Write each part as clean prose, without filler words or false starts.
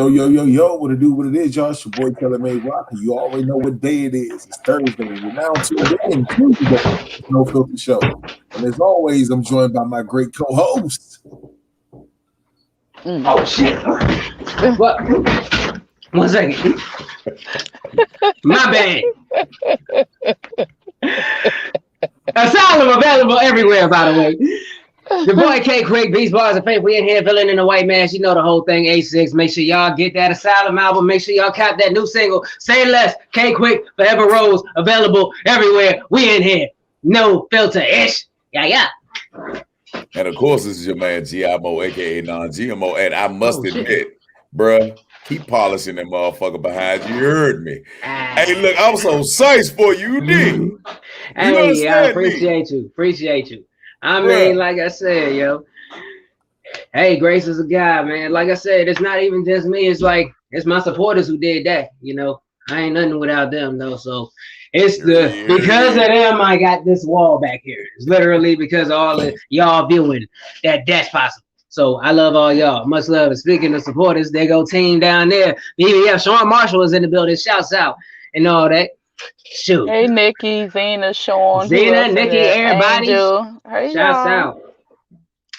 Yo, what it do, what it is, y'all. It's your boy Kelly May Rock. You already know what day it is. It's Thursday. We're now to Tuesday. No Filter Show. And as always, I'm joined by my great co-host. Oh, shit. What? 1 second. My bad. Asylum available everywhere, by the way. The boy K Quick, Beast Bars of Faith. We in here, villain in the white mask. You know the whole thing. A6. Make sure y'all get that Asylum album. Make sure y'all cop that new single. Say Less. K Quick, Forever Rose. Available everywhere. We in here. No filter ish. Yeah. And of course, this is your man Giamo, aka Non-GMO. And I must admit, bruh, keep polishing that motherfucker behind you. You heard me. Hey, look, I'm so psyched for you, D. Hey, I appreciate you. I mean, like I said, yo. Hey, Grace is a guy, man. Like I said, it's not even just me. It's like, it's my supporters who did that, you know. I ain't nothing without them, though. So it's because of them, I got this wall back here. It's literally because of all of y'all viewing that's possible. So I love all y'all. Much love. And speaking of supporters, they go team down there. BBF, Sean Marshall is in the building. Shouts out and all that. Shoot. Hey, Nikki, Zena, Sean. Zena, Nikki, everybody. Hey, shouts out.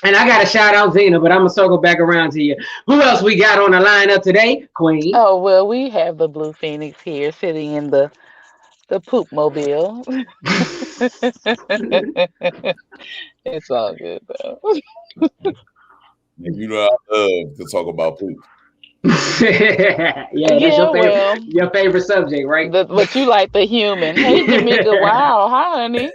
And I got to shout out Zena, but I'm going to circle back around to you. Who else we got on the lineup today? Queen. Oh, well, we have the Blue Phoenix here sitting in the poop mobile. It's all good, though. You know, I love to talk about poop. That's your favorite subject, right? But you like the human. Hey, Jamaica. Wow. Hi, honey.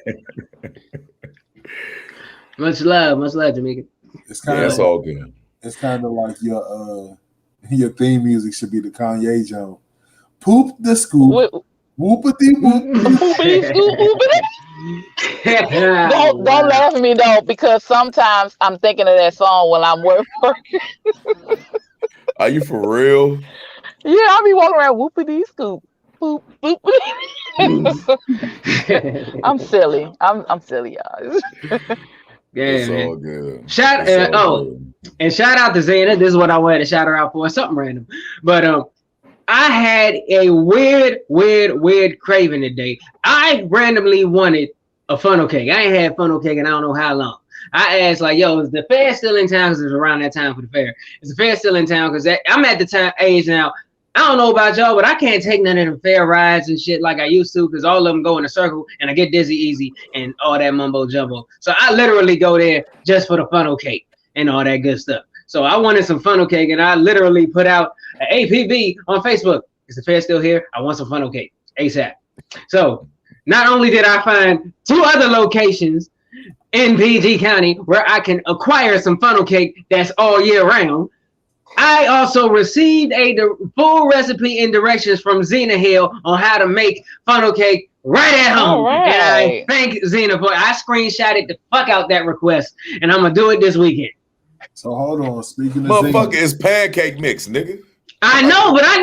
Much love, Jamaica. It's all good. It's kind of like your theme music should be the Kanye Jones. Poop the scoop. Whoopity whoop. Whoopity scoop. Whoopity. Don't laugh at me though, because sometimes I'm thinking of that song when I'm working. Are you for real? Yeah, I'll be walking around whoopity scoop. Boop, boop. I'm silly. I'm silly, y'all. Yeah, it's man. all good. And shout out to Zena. This is what I wanted to shout her out for. Something random, but I had a weird craving today. I randomly wanted a funnel cake. I ain't had funnel cake in I don't know how long. I asked, like, yo, is the fair still in town? Because it's around that time for the fair. Is the fair still in town? Because I'm at the age now. I don't know about y'all, but I can't take none of the fair rides and shit like I used to, because all of them go in a circle and I get dizzy easy and all that mumbo jumbo. So I literally go there just for the funnel cake and all that good stuff. So I wanted some funnel cake, and I literally put out an APB on Facebook. Is the fair still here? I want some funnel cake ASAP. So not only did I find 2 other locations in PG County where I can acquire some funnel cake that's all year round, I also received a full recipe and directions from Zena Hill on how to make funnel cake right at home. Right. And I thank Zena for it. I screenshotted the fuck out that request, and I'm going to do it this weekend. So hold on. Speaking of motherfucker, it's pancake mix, nigga. I know, but I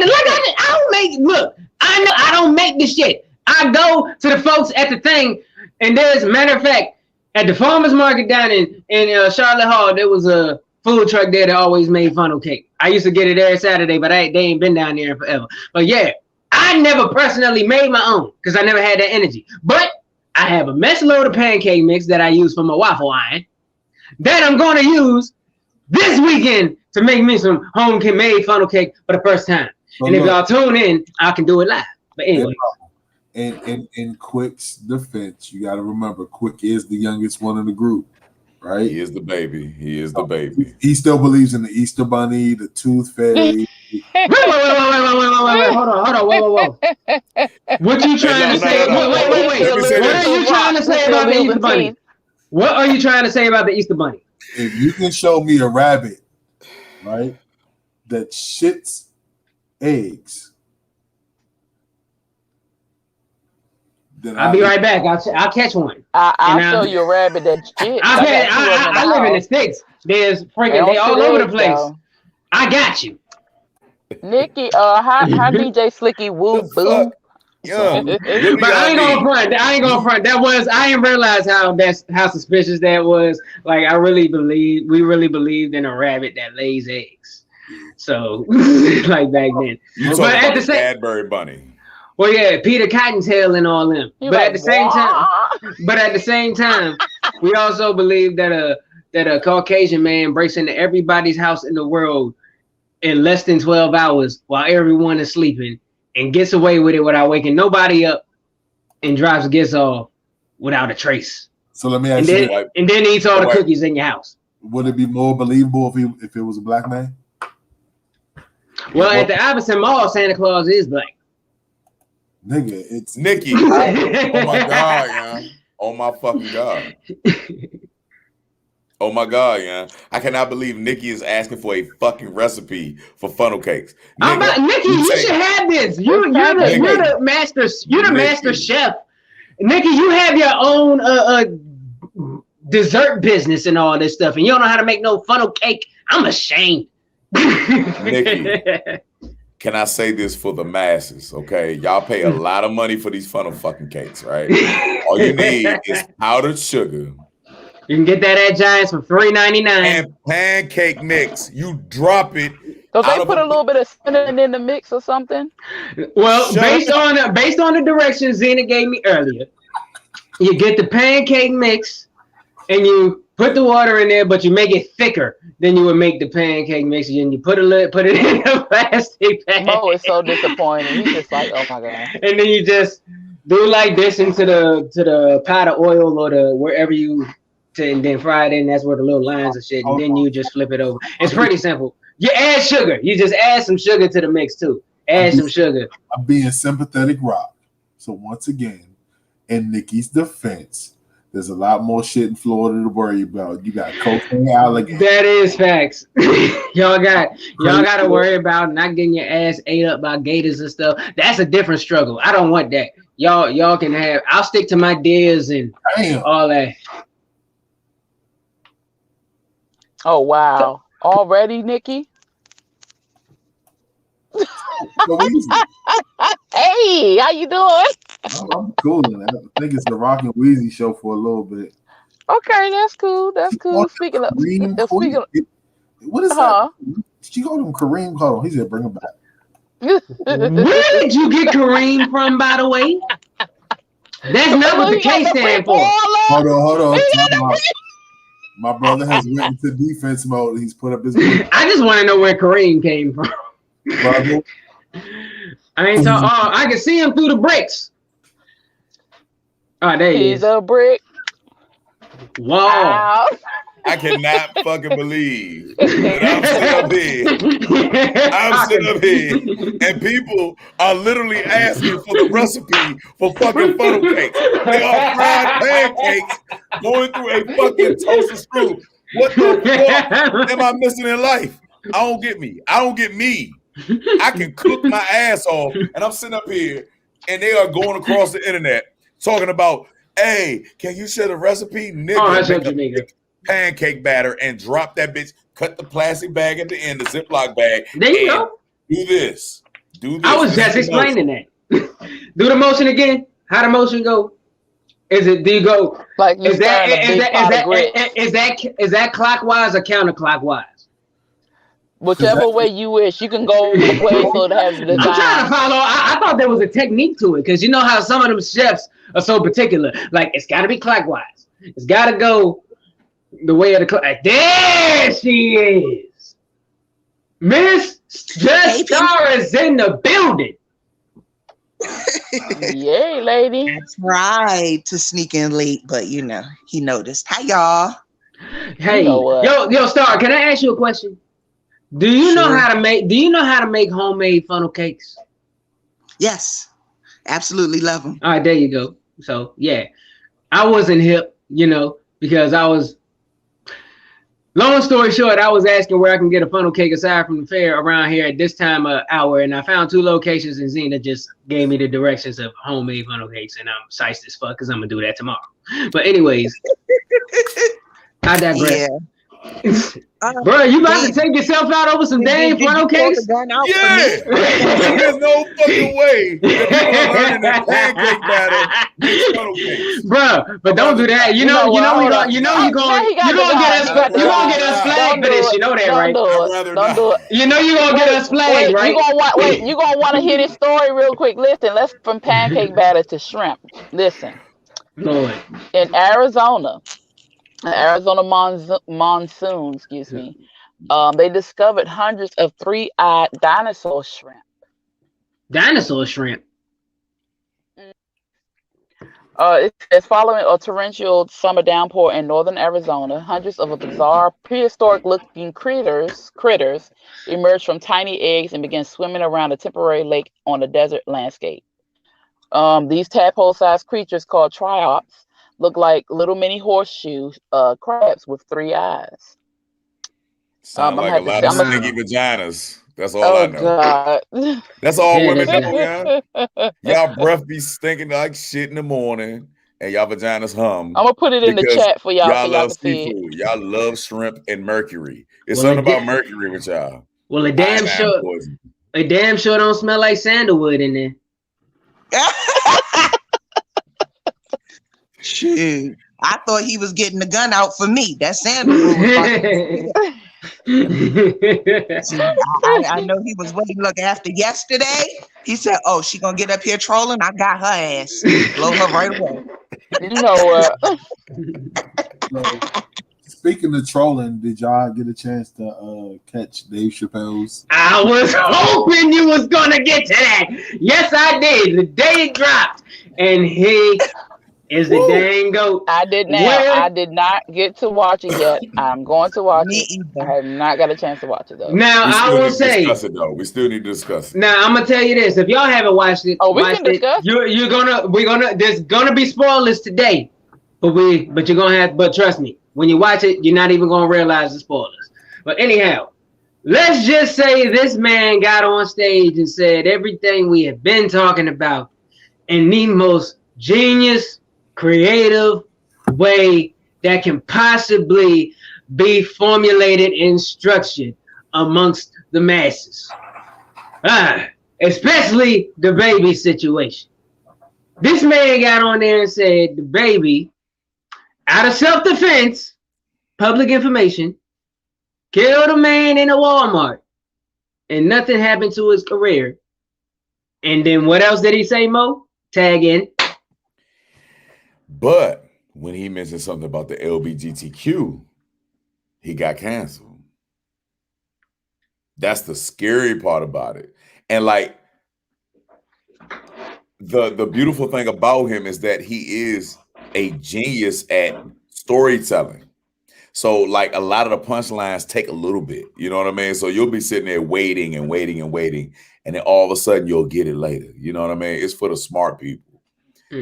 don't make the shit. I go to the folks at the thing, and there's a matter of fact, at the farmer's market down in Charlotte Hall, there was a food truck there that always made funnel cake. I used to get it every Saturday, but they ain't been down there in forever. But yeah, I never personally made my own because I never had that energy. But I have a mess load of pancake mix that I use for my waffle iron that I'm going to use this weekend to make me some home-made funnel cake for the first time. So and if y'all tune in, I can do it live. But anyway. In Quick's defense, you got to remember, Quick is the youngest one in the group, right? He is the baby. He still believes in the Easter Bunny, the Tooth Fairy. Wait. Hold on. Whoa. What you trying to say? Wait. What are you trying to say about the Easter Bunny? What are you trying to say about the Easter Bunny? If you can show me a rabbit, right, that shits eggs, then I'll be right back. I'll catch one. I'll show you a rabbit that shits. I live in the sticks. There's freaking they all over the place. Though. I got you. Nikki, hi DJ Slicky Woo Boo. Yeah, but I ain't gonna front. I didn't realize how suspicious that was. Like we really believed in a rabbit that lays eggs. So like back then. You But at the same, Cadbury Bunny. well, yeah, Peter Cottontail and all them. You're But like, at the same time, we also believe that a Caucasian man breaks into everybody's house in the world in less than 12 hours while everyone is sleeping and gets away with it without waking nobody up and drops gets off without a trace. So let me ask you, and then eats all the cookies in your house. Would it be more believable if it was a black man? Well, at the Iverson Mall, Santa Claus is black. Nigga, it's Nikki. Oh my God, yeah. Oh my fucking God. Oh my God, yeah. I cannot believe Nikki is asking for a fucking recipe for funnel cakes. Nikki, you should have this. You're the master chef. Nikki, you have your own dessert business and all this stuff, and you don't know how to make no funnel cake. I'm ashamed. Nikki, can I say this for the masses? Okay, y'all pay a lot of money for these funnel fucking cakes, right? All you need is powdered sugar. You can get that at Giants for $3.99. And pancake mix. You drop it. Don't they put a little bit of cinnamon in the mix or something? Well, based on the directions Zena gave me earlier, you get the pancake mix and you put the water in there, but you make it thicker than you would make the pancake mix, and you put it in a plastic bag. Mo is so disappointed. He's just like, oh my God. And then you just do like this into the pot of oil or the wherever you, and then fry it in. That's where the little lines of shit, and then you just flip it over. It's pretty simple. You add sugar. You just add some sugar to the mix too. Add some sugar. I'm being sympathetic, Rock. So once again, in Nikki's defense, there's a lot more shit in Florida to worry about. You got cocaine, alligators. That is facts. y'all got to worry about not getting your ass ate up by gators and stuff. That's a different struggle. I don't want that. Y'all can have. I'll stick to my deers and all that. Oh wow! Already, Nikki? Hey, how you doing? I'm cool. I think it's the Rock and Weezy show for a little bit. Okay, that's cool. That's cool. Speaking of, what is that? She called him Kareem. Hold on, he said bring him back. Where did you get Kareem from, by the way? That's not what the K stand for. Hold on. My brother has went into defense mode. He's put up his. I just want to know where Kareem came from. Brother. I ain't talking. Oh, I can see him through the bricks. Oh, there he is. He's a brick. Wow. I cannot fucking believe that I'm sitting up here, and people are literally asking for the recipe for fucking funnel cakes. They are fried pancakes going through a fucking toaster screw. What the fuck am I missing in life? I don't get me. I can cook my ass off, and I'm sitting up here, and they are going across the internet talking about, hey, can you share the recipe? Nigga, pancake batter and drop that bitch. Cut the plastic bag at the end, the Ziploc bag. There you go. Do this. I was just explaining that. Do the motion again. How the motion go? Do you go like is that clockwise or counterclockwise? Whichever way you wish, you can go the way so it has the design. I'm trying to follow. I thought there was a technique to it because you know how some of them chefs are so particular. Like it's got to be clockwise. It's got to go the way of the clock. There she is, Miss Just Star is in the building. Yay, lady! I tried to sneak in late, but you know he noticed. Hi, y'all. Hey, yo, Star. Can I ask you a question? Do you know how to make? Do you know how to make homemade funnel cakes? Yes, absolutely love them. All right, there you go. So yeah, I wasn't hip, because I was. Long story short, I was asking where I can get a funnel cake aside from the fair around here at this time of hour, and I found 2 locations, and Zena just gave me the directions of homemade funnel cakes, and I'm psyched as fuck because I'm gonna do that tomorrow. But anyways, I digress. Bro, you about to take yourself out over some dang funnel cakes? Yeah, there's no fucking way that people are learning that pancake batter is funnel cakes. Bro, but don't do that. You gonna get us flagged for this. You know that, right? Don't do it. You know you gonna get us flagged, right? You gonna want to hear this story real quick. Listen, let's from pancake batter to shrimp. Listen, Lord. In Arizona monsoon, excuse me, they discovered hundreds of three-eyed dinosaur shrimp. Dinosaur shrimp. It's following a torrential summer downpour in northern Arizona. Hundreds of bizarre, prehistoric-looking critters emerged from tiny eggs and began swimming around a temporary lake on a desert landscape. These tadpole-sized creatures called triops look like little mini horseshoe crabs with 3 eyes. Sound like a lot of stinky vaginas. That's all I know. God. That's all women know, yeah. Y'all breath be stinking like shit in the morning, and y'all vaginas hum. I'm gonna put it in the chat for y'all. Y'all so love seafood. Y'all love shrimp and mercury. It's something about mercury with y'all. Well, a damn sure don't smell like sandalwood in there. Shoot, I thought he was getting the gun out for me. That sandalwood. I know he was waiting. Look, after yesterday, he said, "Oh, she gonna get up here trolling. I got her ass. Blow her right away." You know what? Speaking of trolling, did y'all get a chance to catch Dave Chappelle's? I was hoping you was gonna get to that. Yes, I did. The day it dropped, and he is the dang goat. I did not get to watch it yet. I'm going to watch it. I have not got a chance to watch it though. Now I will say, discuss it though. We still need to discuss it. Now I'm gonna tell you this: if y'all haven't watched it, we can discuss. There's gonna be spoilers today, but trust me, when you watch it, you're not even gonna realize the spoilers. But anyhow, let's just say this man got on stage and said everything we have been talking about in the most genius, creative way that can possibly be formulated and structured amongst the masses, especially the baby situation. This man got on there and said the baby, out of self-defense, public information, killed a man in a Walmart and nothing happened to his career. And then what else did he say, Mo? Tag in. But when he mentioned something about the LGBTQ, he got canceled. That's the scary part about it. And like the beautiful thing about him is that he is a genius at storytelling. So like a lot of the punchlines take a little bit, you know what I mean? So you'll be sitting there waiting, and then all of a sudden you'll get it later. You know what I mean? It's for the smart people.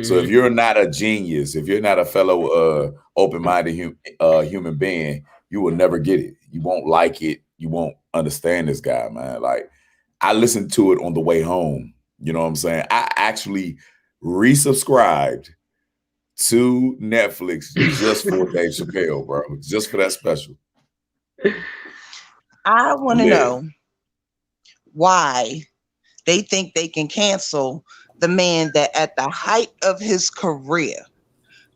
So if you're not a genius, if you're not a fellow open-minded human being, you will never get it. You won't like it. You won't understand this guy, man. Like I listened to it on the way home. You know what I'm saying? I actually resubscribed to Netflix just for Dave Chappelle, bro. Just for that special. I want to know why they think they can cancel the man that at the height of his career,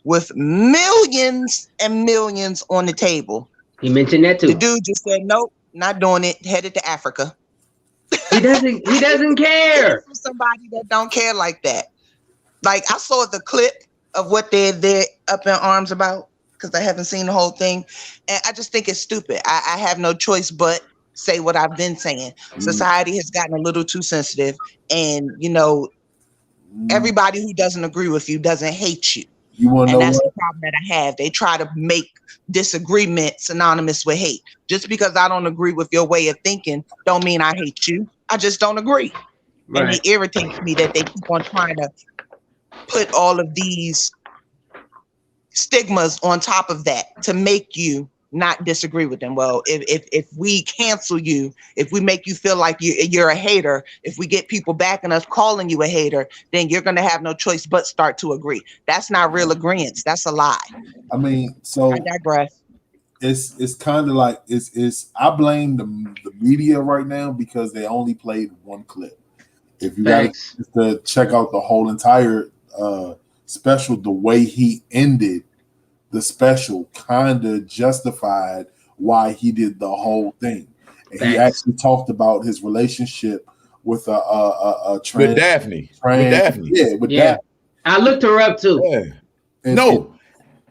with millions and millions on the table. He mentioned that too. The dude just said, nope, not doing it, headed to Africa. He doesn't care. Somebody that don't care like that. Like I saw the clip of what they're up in arms about, because I haven't seen the whole thing. And I just think it's stupid. I have no choice but say what I've been saying. Society has gotten a little too sensitive, and everybody who doesn't agree with you doesn't hate you. And that's the problem that I have. They try to make disagreement synonymous with hate. Just because I don't agree with your way of thinking don't mean I hate you. I just don't agree. Right. And it irritates me that they keep on trying to put all of these stigmas on top of that to make you not disagree with them. Well, if we cancel you, if we make you feel like you're a hater, if we get people backing us calling you a hater, then you're going to have no choice but start to agree. That's not real agreement. That's a lie. I mean, so I digress. it's kind of like it's. I blame the media right now because they only played one clip. If you got to check out the whole entire special, the way he ended the special kind of justified why he did the whole thing. And he actually talked about his relationship with a trans, with Daphne. Daphne. I looked her up too. Yeah.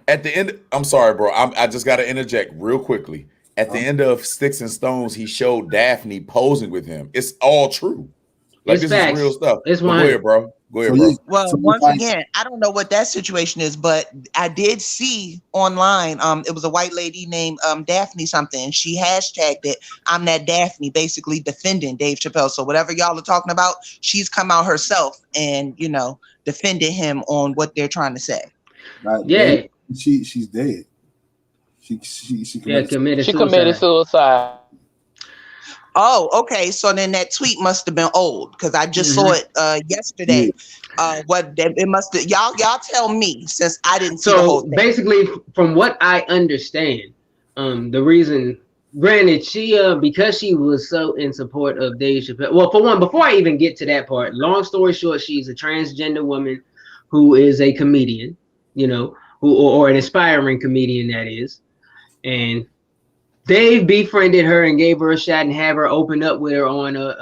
At the end, I'm sorry, bro. I just got to interject real quickly. At the end of Sticks and Stones, he showed Daphne posing with him. It's all true. Like, this is real stuff. It's go ahead, bro. Go ahead, bro. Well, once again, I don't know what that situation is, but I did see online. It was a white lady named Daphne something. She hashtagged it. I'm that Daphne, basically defending Dave Chappelle. So whatever y'all are talking about, she's come out herself and defended him on what they're trying to say. Yeah, she's dead. She committed suicide. Oh, okay. So then that tweet must have been old because I just saw it yesterday. What it must have, y'all tell me since I didn't see the whole thing. Basically, from what I understand, the reason, granted, she because she was so in support of Dave Chappelle. Well, for one, before I even get to that part, long story short, she's a transgender woman who is a comedian, or an aspiring comedian, that is, and Dave befriended her and gave her a shot and have her open up with her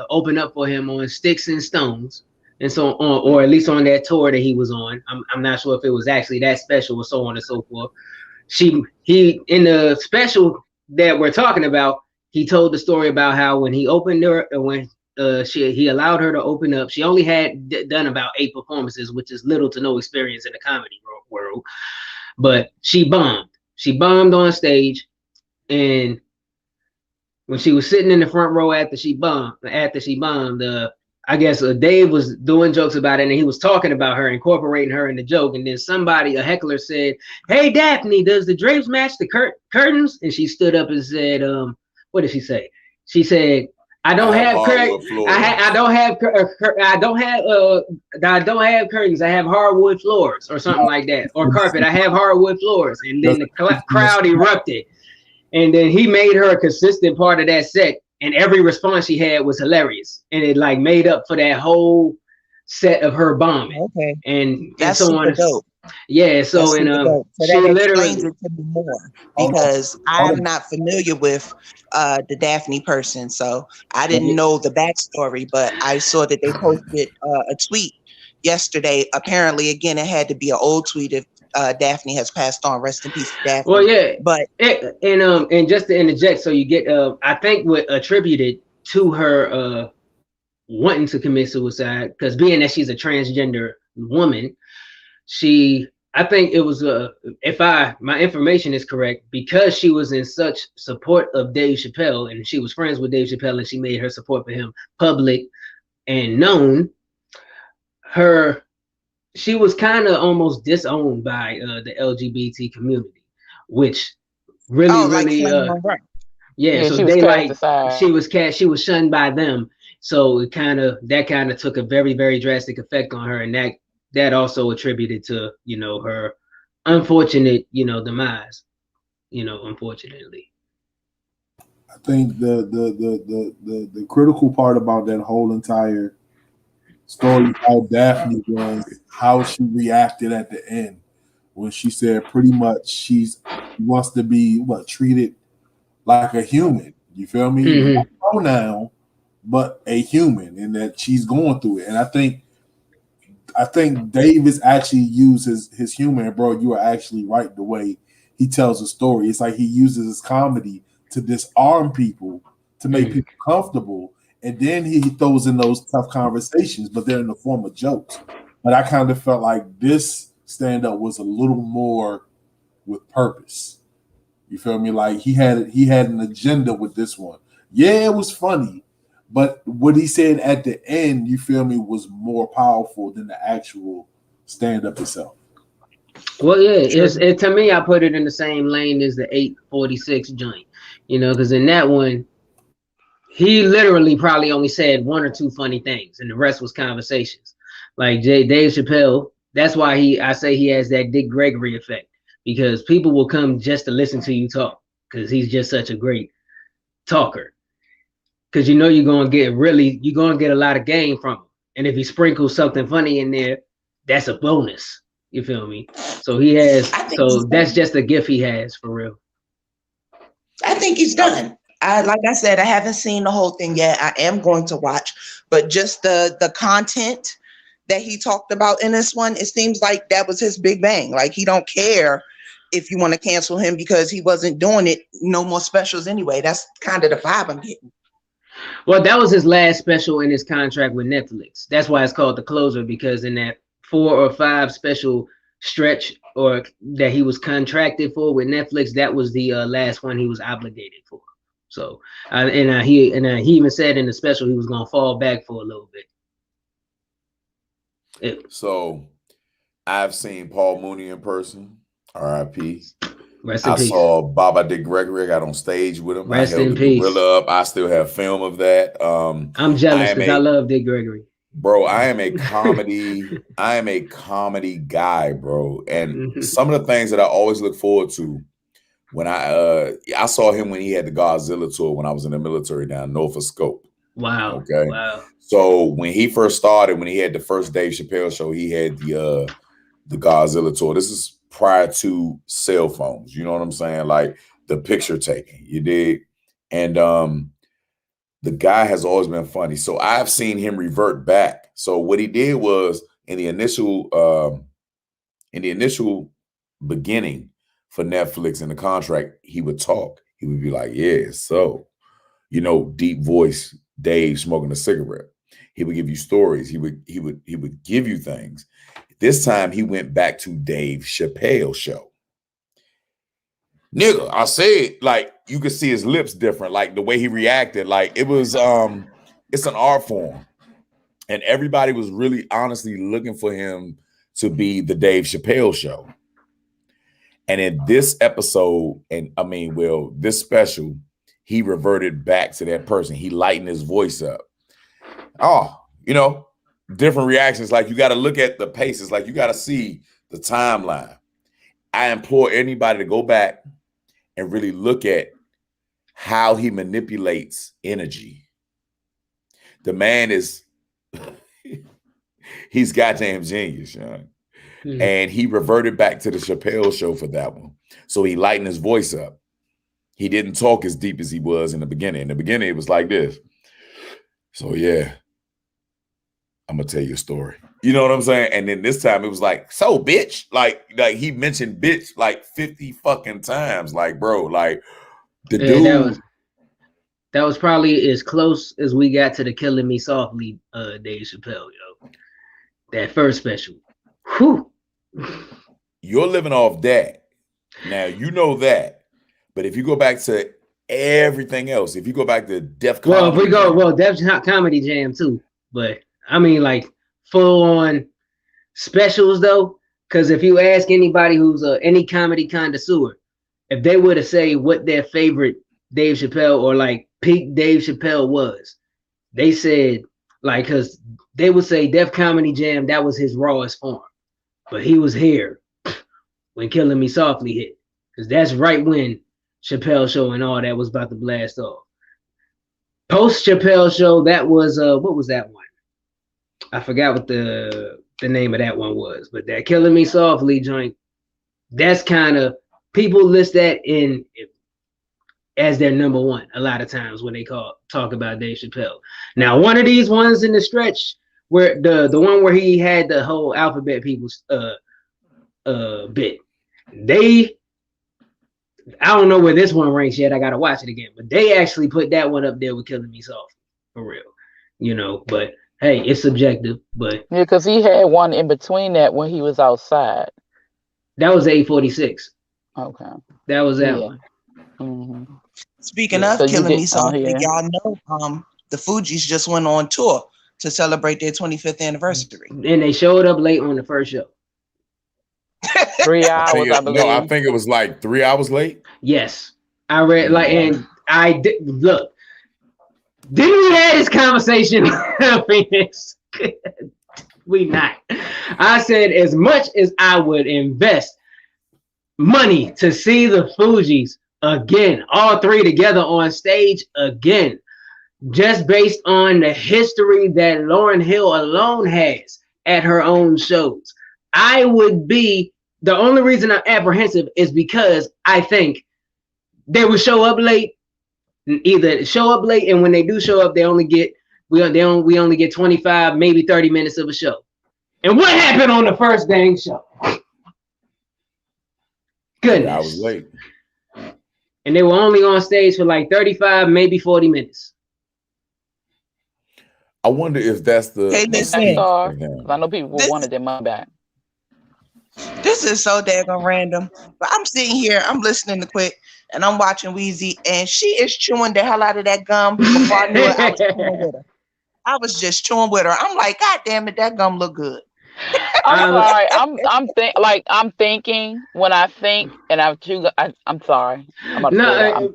open up for him on Sticks and Stones, and so on, or at least on that tour that he was on. I'm not sure if it was actually that special or so on and so forth. He in the special that we're talking about, he told the story about how when he opened her, he allowed her to open up. She only had done about 8 performances, which is little to no experience in the comedy world, but she bombed. She bombed on stage. And when she was sitting in the front row after she bombed, I guess Dave was doing jokes about it, and he was talking about her, incorporating her in the joke. And then a heckler said, "Hey, Daphne, does the drapes match the curtains?" And she stood up and said, "What did she say?" She said, "I don't have curtains. I don't have curtains. I have hardwood floors," or something like that, or carpet. "I have hardwood floors." And then the crowd erupted. And then he made her a consistent part of that set, and every response she had was hilarious, and it like made up for that whole set of her bombing. Okay, and that's so on. Dope. Yeah, so that's and so she that literally explains it to me more because I'm not familiar with the Daphne person, so I didn't know the backstory, but I saw that they posted a tweet yesterday. Apparently, again, it had to be an old tweet if Daphne has passed on. Rest in peace, Daphne. Well, yeah, but and just to interject, so you get I think what attributed to her wanting to commit suicide, because being that she's a transgender woman, I think it was if my information is correct, because she was in such support of Dave Chappelle and she was friends with Dave Chappelle and she made her support for him public and known, she was kind of almost disowned by the LGBT community, which really she was shunned by them. So that kind of took a very, very drastic effect on her, and that also attributed to her unfortunate demise. Unfortunately. I think the critical part about that whole entire story about Daphne was how she reacted at the end when she said pretty much she wants to be treated like a human. You feel me? Mm-hmm. Not a pronoun, but a human, and that she's going through it. And I think Davis actually uses his humor, and bro, you are actually right the way he tells a story. It's like he uses his comedy to disarm people, to make people comfortable. And then he throws in those tough conversations, but they're in the form of jokes. But I kind of felt like this stand-up was a little more with purpose. You feel me? Like he had an agenda with this one. Yeah, it was funny, but what he said at the end, you feel me, was more powerful than the actual stand-up itself. Well, yeah, to me, I put it in the same lane as the 846 joint, because in that one, he literally probably only said 1 or 2 funny things, and the rest was conversations. Like Dave Chappelle, that's why I say he has that Dick Gregory effect, because people will come just to listen to you talk. because he's just such a great talker. Because you know you're gonna get a lot of game from him. And if he sprinkles something funny in there, that's a bonus. You feel me? So that's just a gift he has for real. I think he's done. Like I said, I haven't seen the whole thing yet. I am going to watch, but just the content that he talked about in this one, it seems like that was his big bang. Like he don't care if you want to cancel him because he wasn't doing it. No more specials anyway. That's kind of the vibe I'm getting. Well, that was his last special in his contract with Netflix. That's why it's called The Closer, because in that 4 or 5 special stretch or that he was contracted for with Netflix, that was the last one he was obligated for. So, he even said in the special he was gonna fall back for a little bit. So, I've seen Paul Mooney in person. R.I.P. Rest in peace. Saw Baba Dick Gregory. I got on stage with him. Rest I held in the peace. gorilla up. I still have film of that. I'm jealous because I love Dick Gregory. Bro, I am a comedy guy, bro. And some of the things that I always look forward to when I saw him when he had the Godzilla tour when I was in the military down in Norfolk Scope. Wow. Okay. Wow. So when he first started, when he had the first Dave Chappelle show, he had the Godzilla tour. This is prior to cell phones, you know what I'm saying? Like the picture taking, you dig? And the guy has always been funny. So I've seen him revert back. So what he did was in the initial beginning for Netflix in the contract, he would talk. He would be like, yeah, so, you know, deep voice, Dave smoking a cigarette. He would give you stories. He would give you things. This time he went back to Dave Chappelle show. Nigga, I said, like, you could see his lips different, like the way he reacted. Like it was it's an art form. And everybody was really honestly looking for him to be the Dave Chappelle show. And in this episode, this special, he reverted back to that person. He lightened his voice up. Oh, you know, different reactions. Like you got to look at the paces. Like you got to see the timeline. I implore anybody to go back and really look at how he manipulates energy. The man is, he's goddamn genius, Sean. Mm-hmm. And he reverted back to the Chappelle show for that one. So he lightened his voice up. He didn't talk as deep as he was in the beginning. In the beginning, it was like this. So yeah, I'm gonna tell you a story. You know what I'm saying? And then this time it was like, so bitch, like he mentioned bitch like 50 fucking times. Like, bro, like the dude. That was probably as close as we got to the Killing Me Softly Dave Chappelle, yo. That first special. Whew. You're living off that. Now you know that. But if you go back to everything else, if you go back to Def Comedy, Def Comedy Jam too. But I mean, like full on specials though, because if you ask anybody who's any comedy connoisseur, if they were to say what their favorite Dave Chappelle or like peak Dave Chappelle was, they said like, because they would say Def Comedy Jam, that was his rawest form, but he was here when Killing Me Softly hit, because that's right when Chappelle show and all that was about to blast off. Post Chappelle show, that was what was that one? I forgot what the name of that one was, but that Killing Me Softly joint, that's kind of, people list that in as their number one a lot of times when they talk about Dave Chappelle. Now, one of these ones in the stretch where the one where he had the whole Alphabet People's bit, I don't know where this one ranks yet. I gotta watch it again, but they actually put that one up there with Killing Me Softly for real, you know. But hey, it's subjective. But yeah, because he had one in between that when he was outside. That was 846. Okay, that was that one. Mm-hmm. Speaking of Killing Me Softly, y'all know the Fugees just went on tour to celebrate their 25th anniversary, and they showed up late on the first show. 3 hours, I believe. No, I think it was like 3 hours late. Yes, I read like, and I did look. Didn't we have this conversation? Phoenix? We not. I said as much as I would invest money to see the Fugees again. All three together on stage again. Just based on the history that Lauryn Hill alone has at her own shows. I would be, the only reason I'm apprehensive is because I think they would show up late, either show up late, and when they do show up, we only get 25, maybe 30 minutes of a show. And what happened on the first dang show? Goodness. I was late. And they were only on stage for like 35, maybe 40 minutes. I wonder if that's the. Hey, listen. I know people wanted their money back. This is so daggone random. But I'm sitting here, I'm listening to Quick, and I'm watching Weezy, and she is chewing the hell out of that gum before I knew it. I was chewing with her. I was just chewing with her. I'm like, God damn it, that gum look good. I'm sorry. I'm thinking when I think, and I'm sorry.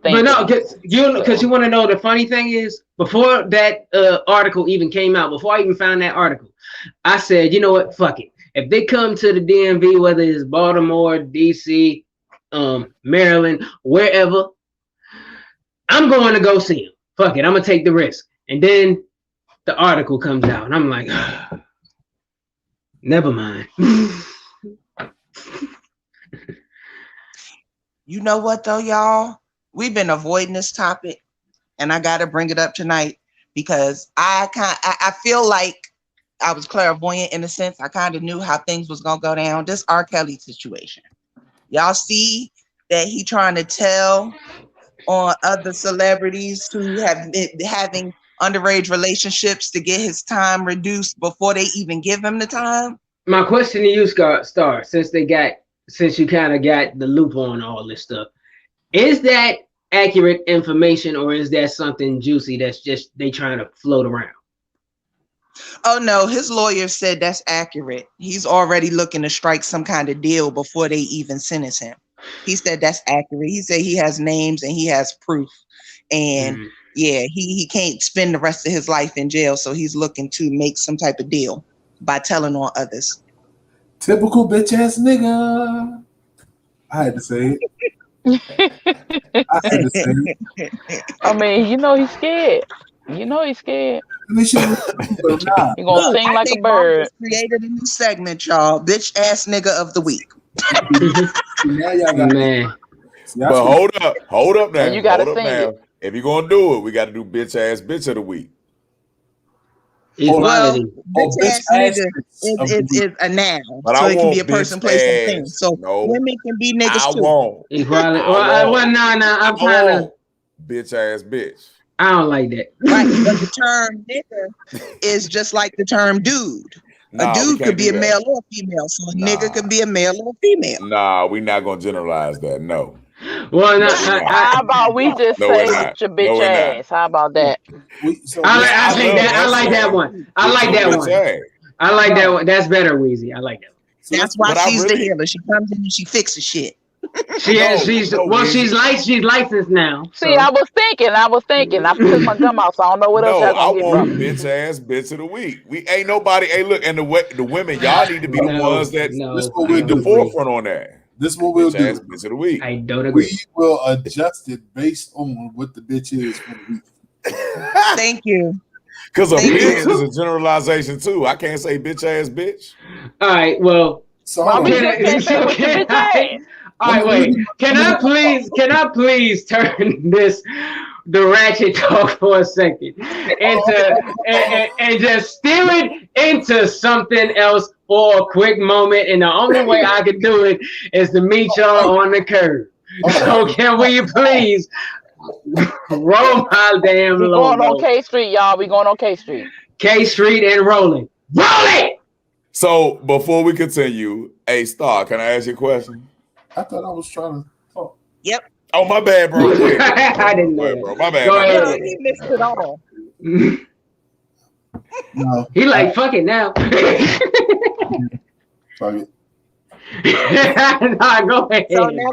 Because you want to know the funny thing is, before that article even came out, before I even found that article, I said, you know what, fuck it. If they come to the DMV, whether it's Baltimore, DC, Maryland, wherever, I'm going to go see them. Fuck it, I'm gonna take the risk. And then the article comes out, and I'm like, never mind. You know what though, y'all? We've been avoiding this topic, and I gotta bring it up tonight because I feel like I was clairvoyant in a sense. I kind of knew how things was gonna go down. This R. Kelly situation. Y'all see that he trying to tell on other celebrities who have been having underage relationships to get his time reduced before they even give him the time. My question to you, Star, since you kind of got the loop on all this stuff, is that accurate information, or is that something juicy that's just they trying to float around? Oh no, his lawyer said that's accurate. He's already looking to strike some kind of deal before they even sentence him. He said that's accurate. He said he has names and he has proof, and yeah, he can't spend the rest of his life in jail, so he's looking to make some type of deal by telling on others. Typical bitch ass nigga. I had to say it. I mean, you know he's scared. You know he's scared. He gonna sing like a bird. Created a new segment, y'all. Bitch ass nigga of the week. Man. But hold up now. You gotta sing it. If you're gonna do it, we gotta do bitch ass bitch of the week. Equality. Bitch ass nigga is a noun, but so it can be a person, place, and thing. So women can be niggas too. Equality. I'm trying to. Bitch ass bitch. I don't like that. Right, but the term nigga is just like the term dude. A dude could be a male or a female, so a nigga could be a male or a female. Nah, we're not gonna generalize that. No. Well, how about we just say it's your bitch ass? How about that? I like that one. I like that one. I like that one. That's better, Weezy. I like that one. That's why she's the healer. She comes in and she fixes shit. She's licensed now. So. See, I was thinking. I took my gum out, so I don't know what else I want bitch ass bitch of the week. We ain't nobody. Hey, look, and the women, y'all need to be the ones that lead the forefront on that. This is what we'll do. Bitch of the week. I don't agree. We will adjust it based on what the bitch is for the week. Thank you. Because a bitch is a generalization too. I can't say bitch ass bitch. All right. Well, all right, wait. Can I please turn the ratchet talk for a second into and just steer it into something else for a quick moment? And the only way I can do it is to meet y'all on the curb. So can we please roll my damn logo? We're going on K Street, y'all. We going on K Street. K Street and rolling. Roll it! So before we continue, hey Star, can I ask you a question? I thought I was trying to talk. Yep. Oh, my bad, bro. I didn't know. Bro. My bad. Go ahead. He missed it all. No. He like, fuck it now. Fuck it. Nah, go ahead. So now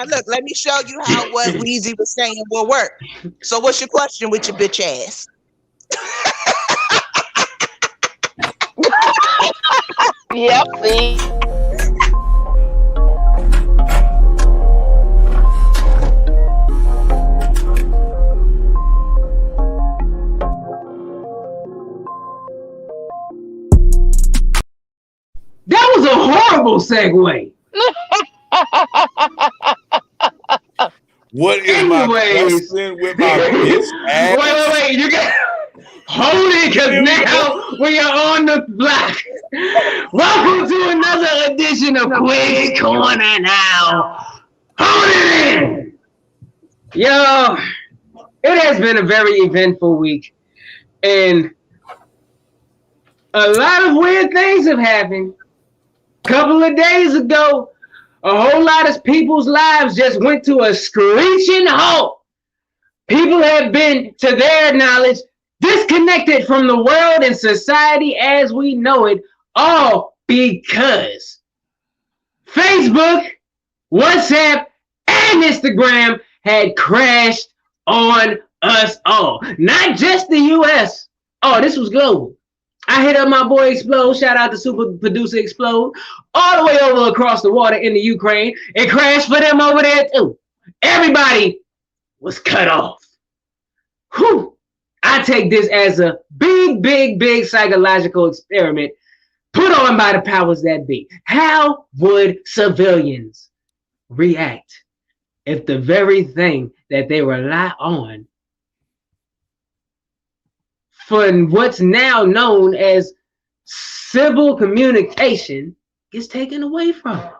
look, let me show you how what Weezy was saying will work. So what's your question with your bitch ass? Yep, see? a horrible segue. What is my question with my bitch ass? Wait. You got hold it, because now we are on the block. Welcome to another edition of Quiz Corner now. Hold it in. Yo, it has been a very eventful week. And a lot of weird things have happened. A couple of days ago, a whole lot of people's lives just went to a screeching halt. People have been, to their knowledge, disconnected from the world and society as we know it, all because Facebook, WhatsApp, and Instagram had crashed on us all. Not just the US. Oh, this was global. I hit up my boy Explode. Shout out to super producer Explode. All the way over across the water in the Ukraine. It crashed for them over there too. Everybody was cut off. Whew. I take this as a big psychological experiment put on by the powers that be. How would civilians react if the very thing that they rely on for what's now known as civil communication gets taken away from them?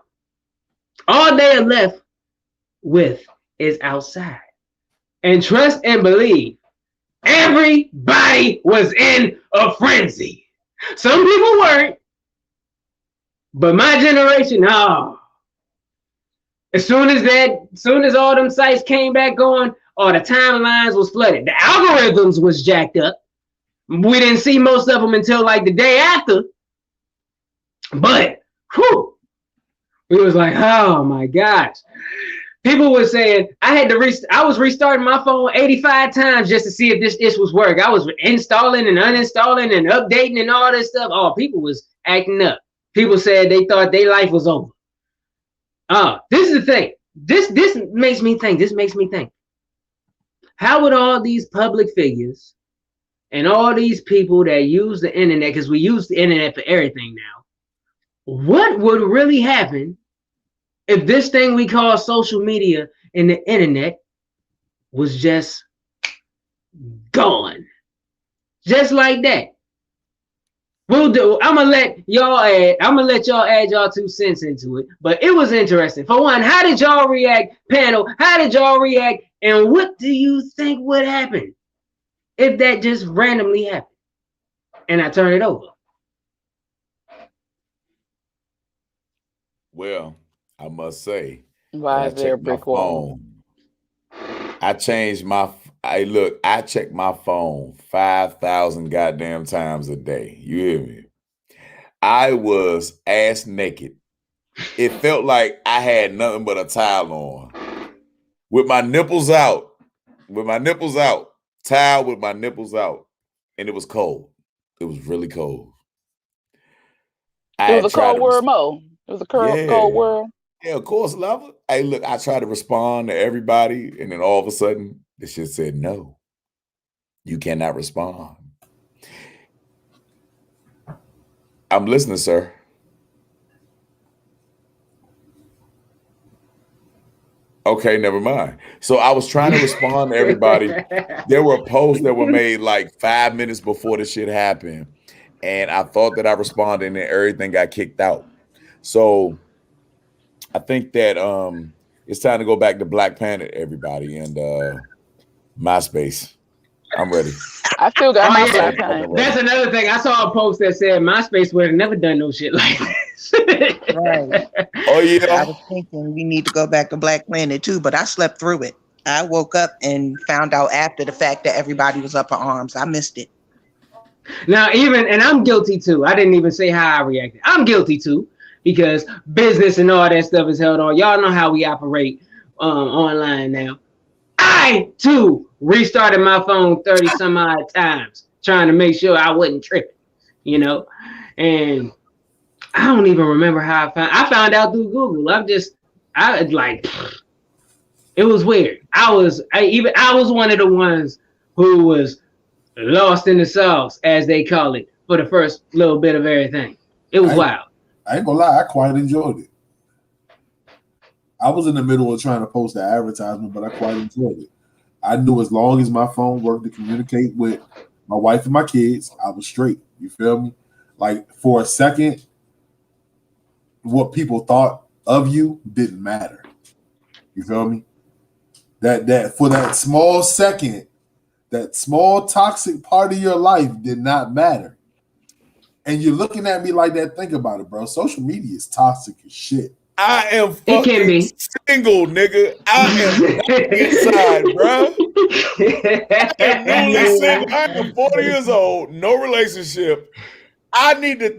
All they are left with is outside. And trust and believe, everybody was in a frenzy. Some people weren't, but my generation, as soon as all them sites came back on, all the timelines was flooded. The algorithms was jacked up. We didn't see most of them until like the day after. But we was like, oh my gosh. People were saying I was restarting my phone 85 times just to see if this was work. I was installing and uninstalling and updating and all this stuff. Oh, people was acting up. People said they thought their life was over. This is the thing. This makes me think. How would all these public figures and all these people that use the internet, because we use the internet for everything now, what would really happen if this thing we call social media and the internet was just gone? Just like that. We'll do. I'm gonna let y'all add y'all 2 cents into it. But it was interesting. For one, how did y'all react, panel? How did y'all react? And what do you think would happen if that just randomly happened? And I turn it over. Well, I must say, why is there a brick wall? I checked my phone 5,000 goddamn times a day. You hear me? I was ass naked. It felt like I had nothing but a towel on. With my nipples out. Towel with my nipples out. And it was cold. It was really cold. It was a cold world, Mo. It was a cold world. Yeah, of course, love it. Hey, look, I tried to respond to everybody, and then all of a sudden, the shit said, no, you cannot respond. I'm listening, sir. Okay, never mind. So I was trying to respond to everybody. There were posts that were made like 5 minutes before the shit happened, and I thought that I responded, and then everything got kicked out. So I think that it's time to go back to Black Planet, everybody, and MySpace. I'm ready. I still got my Black Planet. That's another thing. I saw a post that said MySpace would have never done no shit like this. Right. Oh yeah. I was thinking we need to go back to Black Planet too, but I slept through it. I woke up and found out after the fact that everybody was up in arms. I missed it. Now, and I'm guilty too. I didn't even say how I reacted. I'm guilty too, because business and all that stuff is held on. Y'all know how we operate online now. I too restarted my phone 30 some odd times trying to make sure I wasn't tripping, and I don't even remember how I found out through Google. It was weird. I was one of the ones who was lost in the sauce, as they call it, for the first little bit of everything. It was wild. I ain't gonna lie, I quite enjoyed it. I was in the middle of trying to post the advertisement, but I quite enjoyed it. I knew as long as my phone worked to communicate with my wife and my kids, I was straight. You feel me? Like for a second, what people thought of you didn't matter. You feel me? That for that small second, that small toxic part of your life did not matter. And you're looking at me like that. Think about it, bro. Social media is toxic as shit. I am fucking single, nigga. I am inside, bro. I am newly single. I am 40 years old, no relationship. I need to,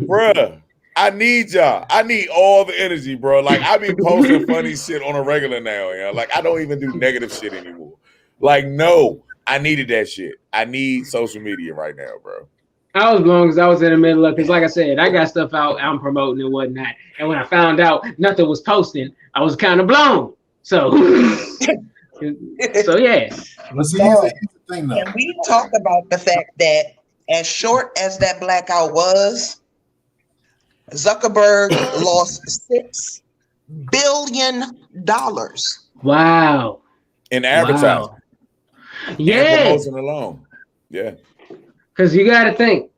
bruh. I need y'all. I need all the energy, bro. Like I be posting funny shit on a regular now, you know? Like I don't even do negative shit anymore. Like no, I needed that shit. I need social media right now, bro. I was blown because I was in the middle of, because like I said, I got stuff out I'm promoting and whatnot. And when I found out nothing was posting, I was kind of blown. So, so yeah. Let's see, here's the thing though. Can we talk about the fact that as short as that blackout was, Zuckerberg lost $6 billion. Wow. In advertising. Wow. Yeah. Promotion alone. Yeah. Because you got to think,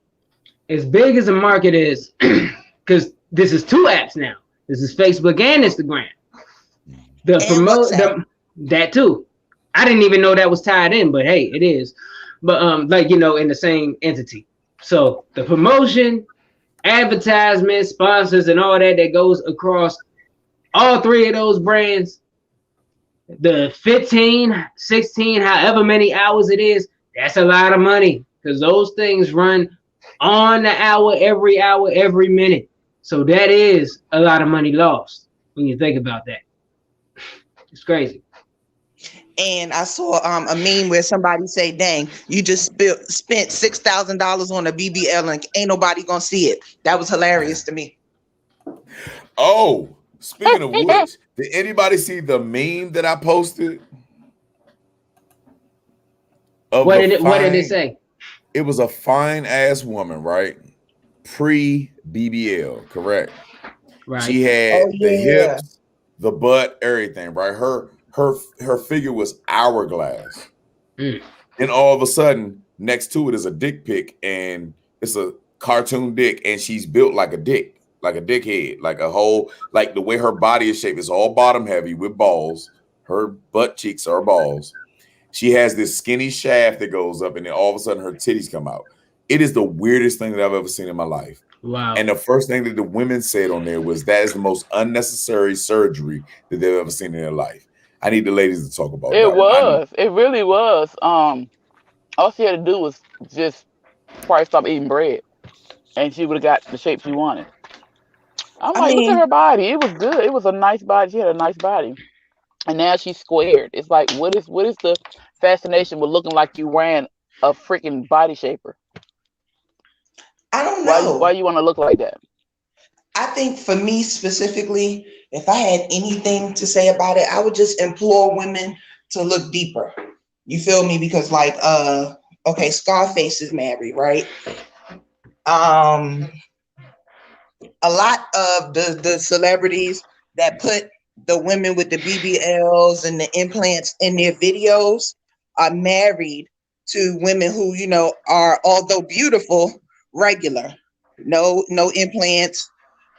as big as the market is, because this is two apps now. This is Facebook and Instagram. That too. I didn't even know that was tied in, but hey, it is. But like you know, in the same entity. So the promotion, advertisements, sponsors, and all that goes across all three of those brands. The 15, 16, however many hours it is, that's a lot of money. Because those things run on the hour, every minute. So that is a lot of money lost when you think about that. It's crazy. And I saw a meme where somebody say, dang, you just spent $6,000 on a BBL and ain't nobody gonna see it. That was hilarious to me. Oh, speaking of which, did anybody see the meme that I posted? What did it say? It was a fine ass woman, right? Pre-BBL, correct? Right. She had the hips, the butt, everything, right? Her figure was hourglass. And all of a sudden, next to it is a dick pic, and it's a cartoon dick, and she's built like a dick, like a dickhead, like a whole, like the way her body is shaped. It's all bottom heavy with balls. Her butt cheeks are balls. She has this skinny shaft that goes up, and then all of a sudden her titties come out. It is the weirdest thing that I've ever seen in my life. Wow. And the first thing that the women said on there was that is the most unnecessary surgery that they've ever seen in their life. I need the ladies to talk about it. It really was. All she had to do was just probably stop eating bread, and she would have got the shape she wanted. I'm like, look at her body. It was good. It was a nice body. She had a nice body. And now she's squared. It's like, what is the fascination with looking like you ran a freaking body shaper? I don't know. Why you want to look like that? I think for me specifically, if I had anything to say about it, I would just implore women to look deeper. You feel me? Because like, okay, Scarface is married, right? A lot of the celebrities that put the women with the BBLs and the implants in their videos are married to women who, you know, are, although beautiful, regular. No implants,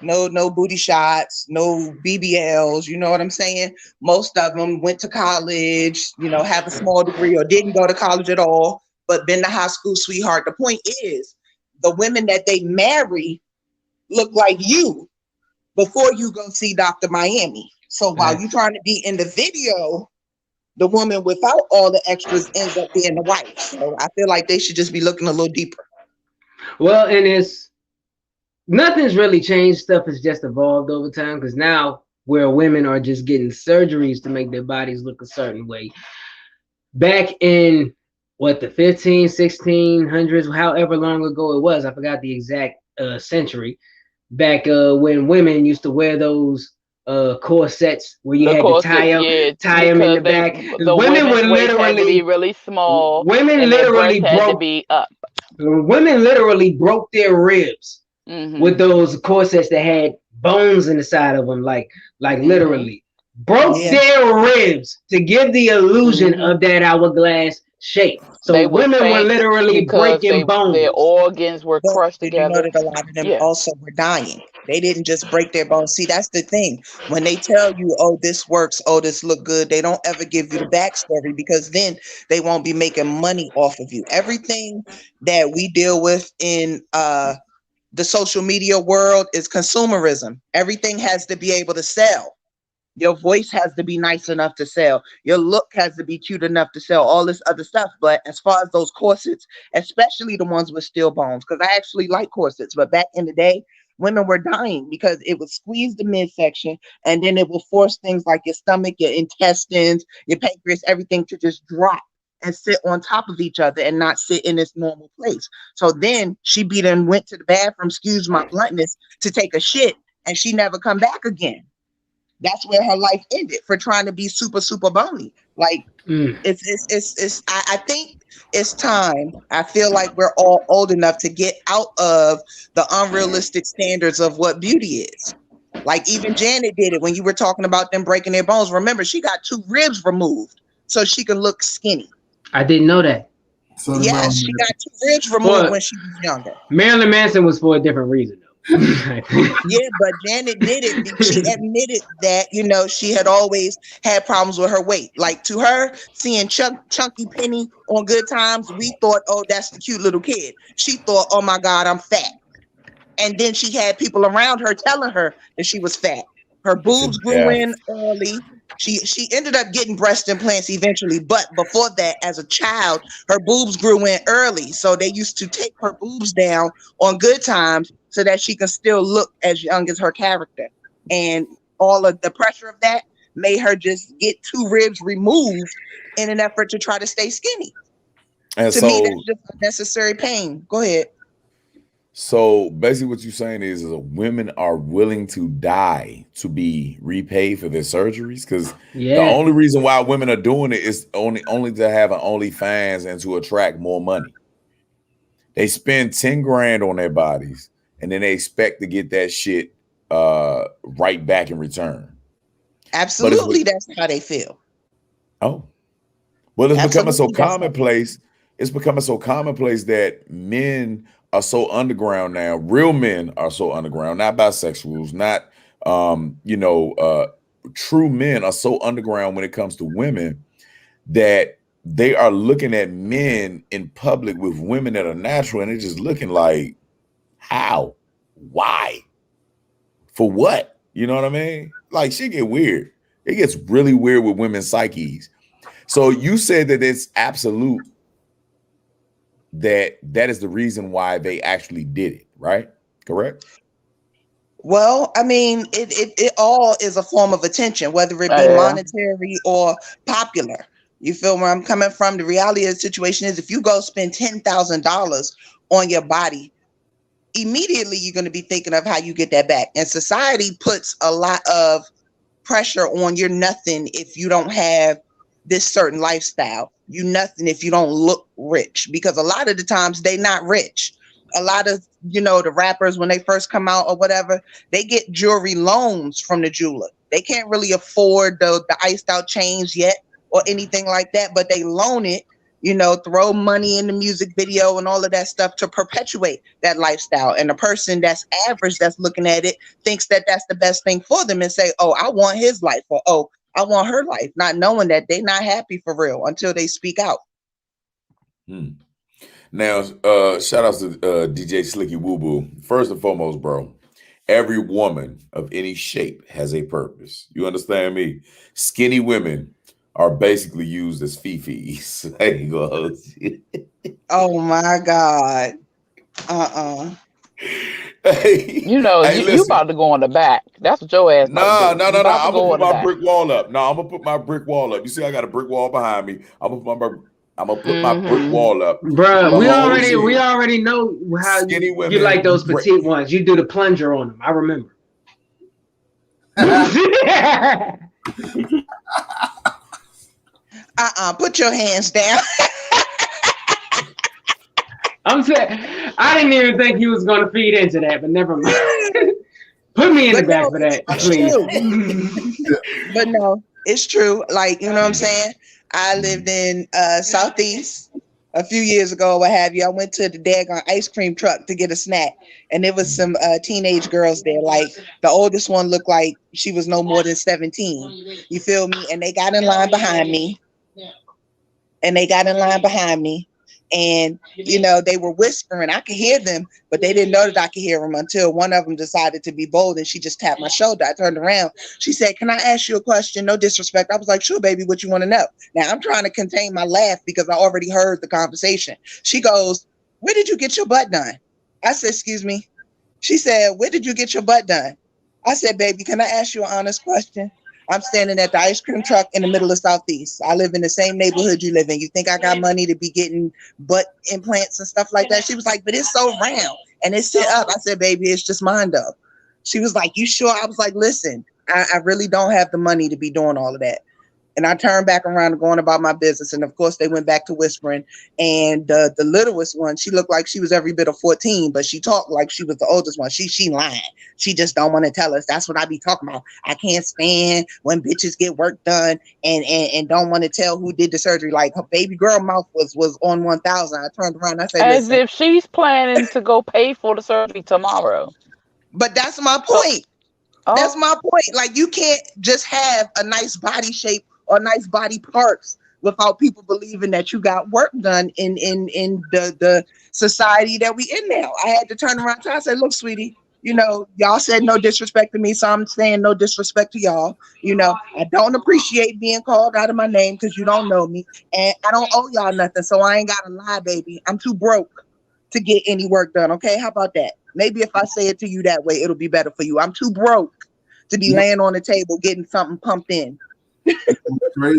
no booty shots, no BBLs, you know what I'm saying? Most of them went to college, you know, have a small degree or didn't go to college at all, but been the high school sweetheart. The point is, the women that they marry look like you before you go see Dr. Miami. So while you're trying to be in the video, the woman without all the extras ends up being the wife. So I feel like they should just be looking a little deeper. Well, and nothing's really changed. Stuff has just evolved over time, because now where women are just getting surgeries to make their bodies look a certain way. Back in the 1600s, however long ago it was, I forgot the exact century. Back when women used to wear those corsets where you had to tie them in the back. The women would literally be really small. Women literally broke. Women literally broke their ribs with those corsets that had bones in the side of them, like literally broke their ribs to give the illusion of that hourglass shape. So women were literally breaking bones. Their organs were crushed together. You know that a lot of them also were dying. They didn't just break their bones. See, that's the thing. When they tell you, oh, this works, oh, this look good, they don't ever give you the backstory, because then they won't be making money off of you. Everything that we deal with in the social media world is consumerism. Everything has to be able to sell. Your voice has to be nice enough to sell. Your look has to be cute enough to sell, all this other stuff. But as far as those corsets, especially the ones with steel bones, because I actually like corsets, but back in the day, women were dying because it would squeeze the midsection, and then it will force things like your stomach, your intestines, your pancreas, everything to just drop and sit on top of each other and not sit in its normal place. So then she went to the bathroom, excuse my bluntness, to take a shit, and she never come back again. That's where her life ended, for trying to be super, super bony. Like it's I think it's time. I feel like we're all old enough to get out of the unrealistic standards of what beauty is. Like even Janet did it when you were talking about them breaking their bones. Remember, she got 2 ribs removed so she could look skinny. I didn't know that. So yes, she got 2 ribs removed when she was younger. Marilyn Manson was for a different reason, though. Yeah, but Janet did it. She admitted that, you know, she had always had problems with her weight. Like, to her, seeing Chunky Penny on Good Times, we thought, oh, that's the cute little kid. She thought, oh my God, I'm fat. And then she had people around her telling her that she was fat. Her boobs grew in early. She ended up getting breast implants eventually, but before that, as a child, her boobs grew in early. So they used to take her boobs down on Good Times so that she could still look as young as her character. And all of the pressure of that made her just get 2 ribs removed in an effort to try to stay skinny. And to me, that's just unnecessary pain. Go ahead. So basically what you're saying is women are willing to die to be repaid for their surgeries, because the only reason why women are doing it is only to have an OnlyFans and to attract more money. They spend 10 grand on their bodies and then they expect to get that shit right back in return. Absolutely, that's how they feel. Oh, well, it's becoming so commonplace. It's becoming so commonplace that men are so underground now. Real men are so underground, not bisexuals, not true men are so underground when it comes to women that they are looking at men in public with women that are natural, and they're just looking like, how? Why? For what? You know what I mean? Like, shit get weird. It gets really weird with women's psyches. So you said that it's absolute that is the reason why they actually did it, right? Correct? Well, I mean, it all is a form of attention, whether it be monetary or popular. You feel where I'm coming from? The reality of the situation is, if you go spend $10,000 on your body, immediately you're going to be thinking of how you get that back. And society puts a lot of pressure on. You're nothing if you don't have this certain lifestyle. You nothing if you don't look rich, because a lot of the times they not rich. A lot of, the rappers, when they first come out or whatever, they get jewelry loans from the jeweler. They can't really afford the iced out chains yet or anything like that, but they loan it, throw money in the music video and all of that stuff to perpetuate that lifestyle. And the person that's average, that's looking at it, thinks that that's the best thing for them and say, oh, I want his life, or oh, I want her life, not knowing that they're not happy for real until they speak out. Now, shout outs to DJ Slicky Woo Boo. First and foremost, bro, every woman of any shape has a purpose. You understand me? Skinny women are basically used as fifis. There you go. Oh my God. Hey, you about to go on the back. That's what your ass. No. I'm gonna put my brick wall up. No, I'm gonna put my brick wall up. You see, I got a brick wall behind me. I'm gonna put my brick wall up. Bro, we already know how you like those petite ones. You do the plunger on them. I remember. Put your hands down. I'm saying I didn't even think he was going to feed into that, but never mind. Put me in the back for that, please. But no, it's true. Like, you know what I'm saying? I lived in Southeast a few years ago, what have you. I went to the daggone ice cream truck to get a snack, and there was some teenage girls there. Like, the oldest one looked like she was no more than 17. You feel me? And they got in line behind me. And, you know, they were whispering. I could hear them, but they didn't know that I could hear them until one of them decided to be bold, and she just tapped my shoulder. I turned around. She said, "Can I ask you a question? No disrespect." I was like, "Sure, baby. What you want to know?" Now, I'm trying to contain my laugh because I already heard the conversation. She goes, "Where did you get your butt done?" I said, "Excuse me." She said, "Where did you get your butt done?" I said, "Baby, can I ask you an honest question?" I'm standing at the ice cream truck in the middle of Southeast. I live in the same neighborhood you live in. You think I got money to be getting butt implants and stuff like that? She was like, "But it's so round and it's set up." I said, "Baby, it's just mine though." She was like, "You sure?" I was like, "Listen, I really don't have the money to be doing all of that." And I turned back around and going about my business. And of course, they went back to whispering. And the littlest one, she looked like she was every bit of 14, but she talked like she was the oldest one. She lying. She just don't want to tell us. That's what I be talking about. I can't stand when bitches get work done and don't want to tell who did the surgery. Like, her baby girl mouth was on 1,000. I turned around and I said, as if she's planning to go pay for the surgery tomorrow. But that's my point. That's my point. Like, you can't just have a nice body shape or nice body parts without people believing that you got work done in the society that we in now. I had to turn around and I said, "Look, sweetie, you know, y'all said no disrespect to me, so I'm saying no disrespect to y'all. You know, I don't appreciate being called out of my name because you don't know me, and I don't owe y'all nothing, so I ain't gotta lie, baby. I'm too broke to get any work done. Okay, how about that? Maybe if I say it to you that way, it'll be better for you. I'm too broke to be laying on the table getting something pumped in."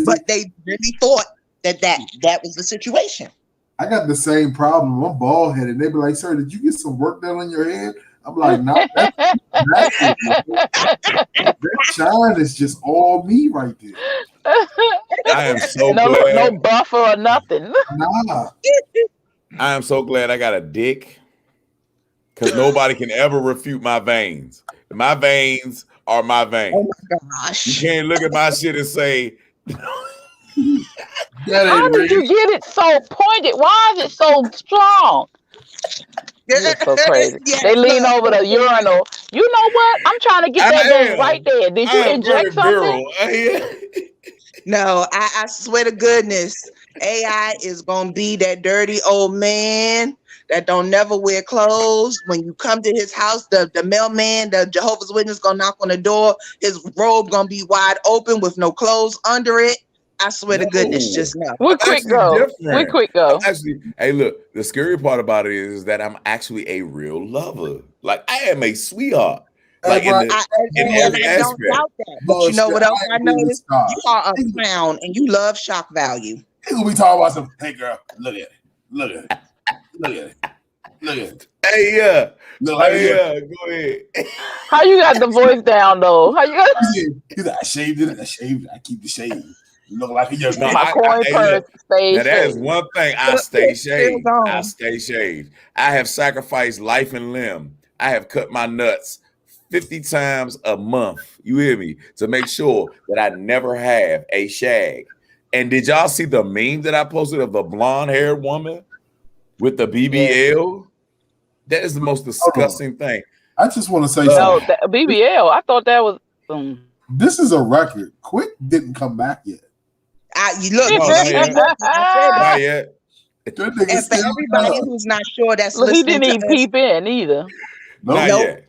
But they really thought that was the situation. I got the same problem. I'm bald headed. They be like, "Sir, did you get some work done on your head?" I'm like, "No, that shine is just all me right there." I am so glad. No buffer or nothing. Nah. I am so glad I got a dick because nobody can ever refute my veins. My veins are my veins. Oh my gosh. You can't look at my shit and say, "How did you get it so pointed? Why is it so strong?" You're so crazy. Yeah, they lean over the urinal. You know what? I'm trying to get that right there. Did you inject something? No, I swear to goodness, AI is gonna be that dirty old man that don't never wear clothes. When you come to his house, the mailman, the Jehovah's Witness gonna knock on the door. His robe gonna be wide open with no clothes under it. I swear to goodness, just now. We're quick go. Actually, hey, look, the scary part about it is that I'm actually a real lover. Like, I am a sweetheart. Like, in every aspect. Don't doubt that. But you know what else I noticed? You are a clown and you love shock value. People be talking about some, "Hey girl, look at it. Look at it. Look at it. Look at it." Hey, yeah. Go ahead. How you got the voice down though? How you got? He's like, "I shaved it. I shaved it. I keep the shave. Look like a young man." My coin purse stays now that is one thing. I stay shaved. I stay shaved. I have sacrificed life and limb. I have cut my nuts 50 times a month. You hear me? To make sure that I never have a shag. And did y'all see the meme that I posted of the blonde-haired woman with the BBL? That is the most disgusting thing. I just want to say something. BBL. I thought that was. This is a record. Quick didn't come back yet. You look. Not yet. And for everybody who's not sure, that's he didn't even peep in either. Not yet.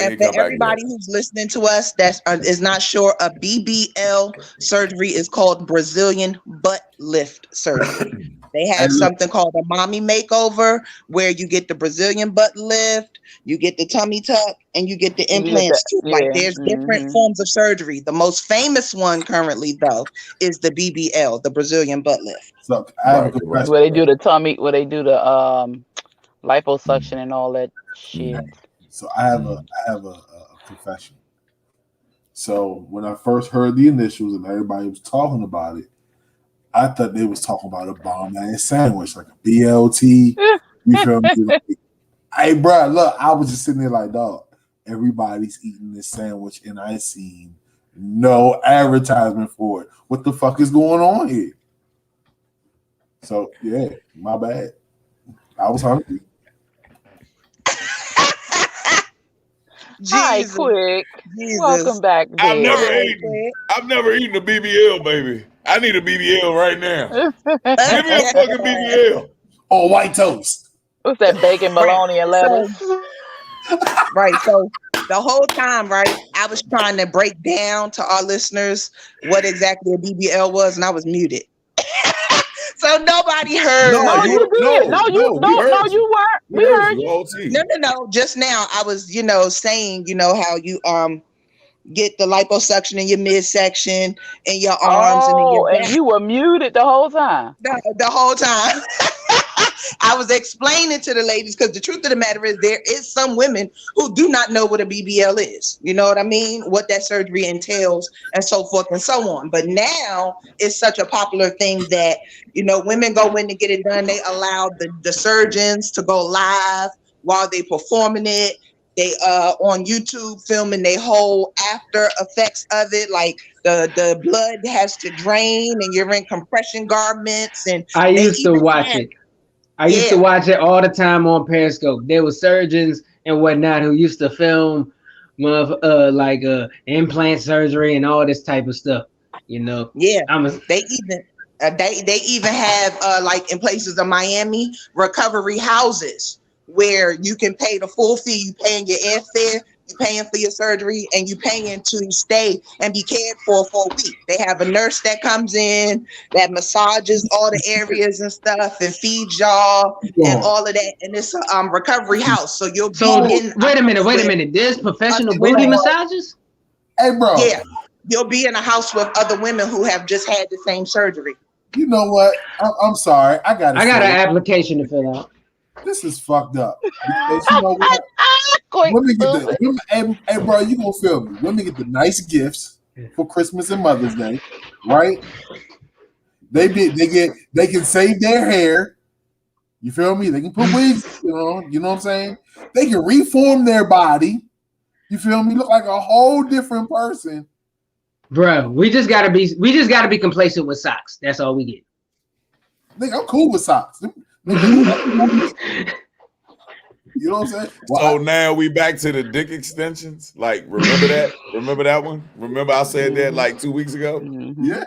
And for everybody who's listening to us that is not sure, a BBL surgery is called Brazilian butt lift surgery. They have something called a mommy makeover where you get the Brazilian butt lift, you get the tummy tuck, and you get the implants too. Like, there's different forms of surgery. The most famous one currently, though, is the BBL, the Brazilian butt lift. So I have a good question. Where they do the tummy, where they do the liposuction and all that shit. So I have a confession. So when I first heard the initials and everybody was talking about it, I thought they was talking about a bomb ass sandwich, like a BLT, You feel me? Hey, bro, look, I was just sitting there like, dog, everybody's eating this sandwich, and I seen no advertisement for it. What the fuck is going on here? So, yeah, my bad. I was hungry. Hi, Quick. Welcome back. I've never eaten a BBL, baby. I need a BBL right now. Give me a fucking BBL. Oh, white toast. What's that, bacon, bologna, and lettuce? Right. So the whole time, right, I was trying to break down to our listeners what exactly a BBL was, and I was muted. So nobody heard. No, you did. No, you weren't. We heard you. No. Just now, I was, saying, how you get the liposuction in your midsection and your arms and in your back. And you were muted the whole time. The whole time. I was explaining to the ladies, because the truth of the matter is there is some women who do not know what a BBL is. You know what I mean? What that surgery entails and so forth and so on. But now it's such a popular thing that, women go in to get it done. They allow the surgeons to go live while they performing it. They on YouTube filming their whole after effects of it, like the blood has to drain and you're in compression garments. And I used to watch it. I used to watch it all the time on Periscope. There were surgeons and whatnot who used to film implant surgery and all this type of stuff. Yeah, they even have like in places of Miami, recovery houses where you can pay the full fee. You paying your airfare, you paying for your surgery, and you paying to stay and be cared for a week. They have a nurse that comes in that massages all the areas and stuff and feeds y'all and all of that. And it's a recovery house. So you'll be in. Wait a minute. There's professional booty massages? Hey, bro. Yeah. You'll be in a house with other women who have just had the same surgery. You know what? I'm sorry. I got an application to fill out. This is fucked up. Because you know what? Women get hey, bro, you gonna feel me? Women get the nice gifts for Christmas and Mother's Day, right? They can save their hair. You feel me? They can put wigs on. You know what I'm saying? They can reform their body. You feel me? Look like a whole different person. Bro, we just gotta be complacent with socks. That's all we get. Nigga, I'm cool with socks. You know what I'm saying? So now we back to the dick extensions. Like, remember that? Remember that one? Remember I said that like 2 weeks ago? Yeah.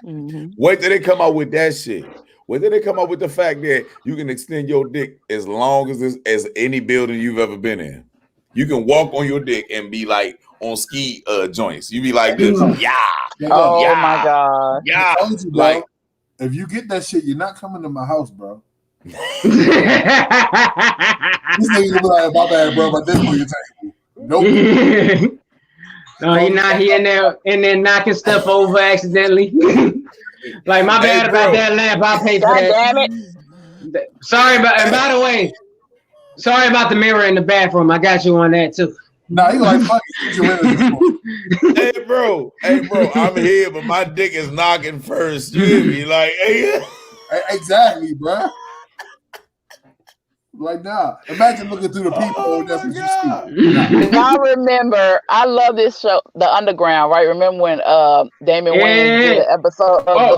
Wait till they come out with that shit. Wait till they come out with the fact that you can extend your dick as long as any building you've ever been in. You can walk on your dick and be like on ski joints. You be like this. Yeah. Oh my God. Yeah. I told you, bro, like, if you get that shit, you're not coming to my house, bro. This nigga be like, my bad, bro, but this for your table. Nope. No, he's not here and then knocking stuff over accidentally. Like, my bad about that lamp. I'll pay for that. Damn it. Sorry about, and by the way, sorry about the mirror in the bathroom. I got you on that too. Nah, you like fucking. Hey, bro, I'm here, but my dick is knocking first. You hear me? Like, hey. Exactly, bro. Like, nah. Imagine looking through the people. That's what you see. I remember, I love this show, The Underground, right? Remember when Damon Wayans did an episode of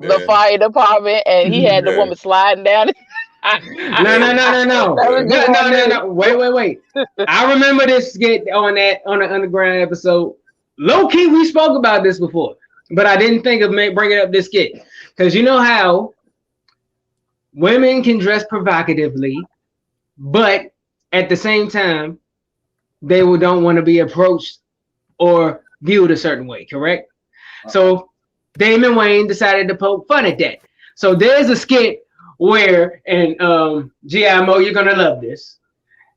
the fire department, and he had the woman sliding down. No. Wait. I remember this skit on the Underground episode. Low key, we spoke about this before, but I didn't think of bringing up this skit because you know how women can dress provocatively, but at the same time, they don't want to be approached or viewed a certain way, correct? So Damon Wayans decided to poke fun at that. So there's a skit where, and GIMO, you're gonna love this.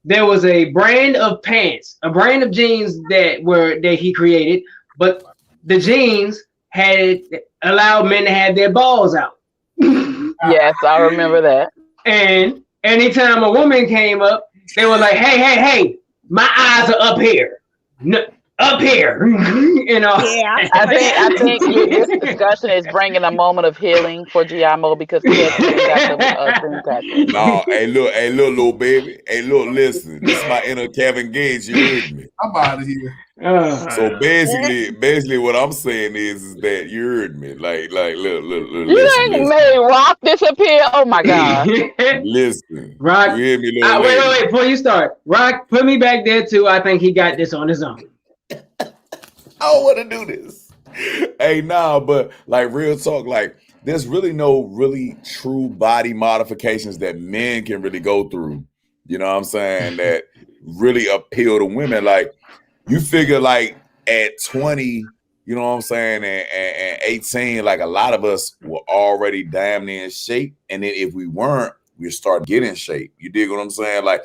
There was a brand of pants, a brand of jeans that he created, but the jeans had allowed men to have their balls out. Yes, I remember that. And anytime a woman came up, they were like, hey, my eyes are up here. up here. You know, Yeah, I think this discussion is bringing a moment of healing for G.I.Mo because he has got the cream cracker. No, hey, look, little baby. Hey, look, listen. This is my inner Kevin Gates. You heard me. I'm out of here. So basically, what I'm saying is that you heard me. Like, look, You ain't made Rock disappear. Oh my God! Listen, Rock. you hear me, wait, before you start, Rock, put me back there too. I think he got this on his own. I don't want to do this. Hey, nah, but like real talk, like there's really no really true body modifications that men can really go through. You know what I'm saying? That really appeal to women. Like you figure like at 20, you know what I'm saying, and 18, like a lot of us were already damn near in shape. And then if we weren't, we'd start getting in shape. You dig what I'm saying? Like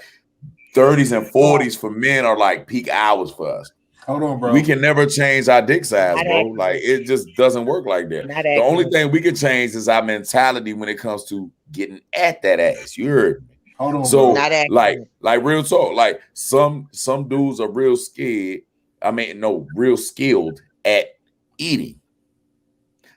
30s and 40s for men are like peak hours for us. Hold on, bro. We can never change our dick size, bro. Like it just doesn't work like that. The only thing we can change is our mentality when it comes to getting at that ass. You heard me. Hold on, so bro. like real talk. Like some dudes are real scared. Real skilled at eating.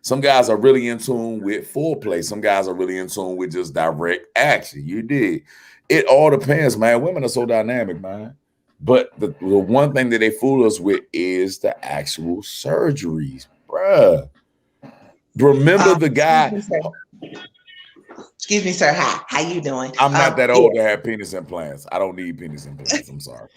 Some guys are really in tune with foreplay. Some guys are really in tune with just direct action. You did. It all depends, man. Women are so dynamic, man. But the one thing that they fool us with is the actual surgeries, bruh. Remember the guy. Excuse me, sir. How you doing? I'm not that old to have penis implants. I don't need penis implants. I'm sorry.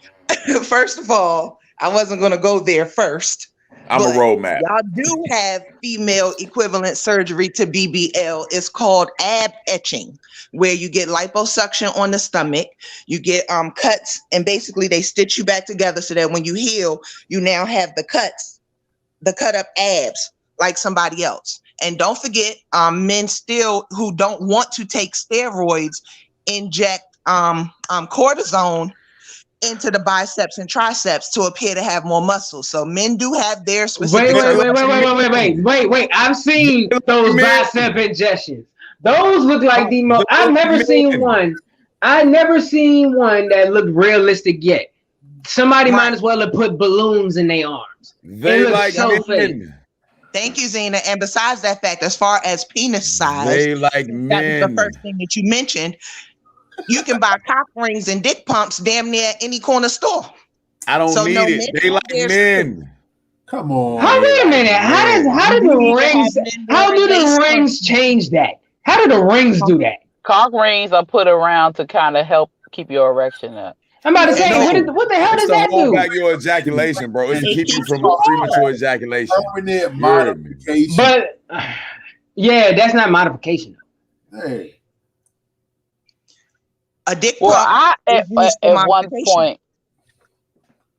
First of all, I wasn't going to go there first. I'm a roadmap. Y'all do have female equivalent surgery to BBL. It's called ab etching, where you get liposuction on the stomach, you get cuts, and basically they stitch you back together so that when you heal, you now have the cut up abs like somebody else. And don't forget, men still who don't want to take steroids inject cortisone into the biceps and triceps to appear to have more muscle. So men do have their specific. Wait. I've seen those bicep injections. Those look like the most. I've never seen one. I never seen one that looked realistic yet. Somebody might as well have put balloons in their arms. They like so fake. Thank you, Zena. And besides that fact, as far as penis size, they like men. That was the first thing that you mentioned. You can buy cock rings and dick pumps damn near any corner store. I don't need it. They like men. Come on. Wait a minute. How do the rings change that? How do the rings do that? Cock rings are put around to kind of help keep your erection up. I'm about to say, what the hell does that do? Hold back your ejaculation, bro. It's to keep you from premature ejaculation. Modification. But yeah, that's not modification. Hey. A dick pump. Well, at one point.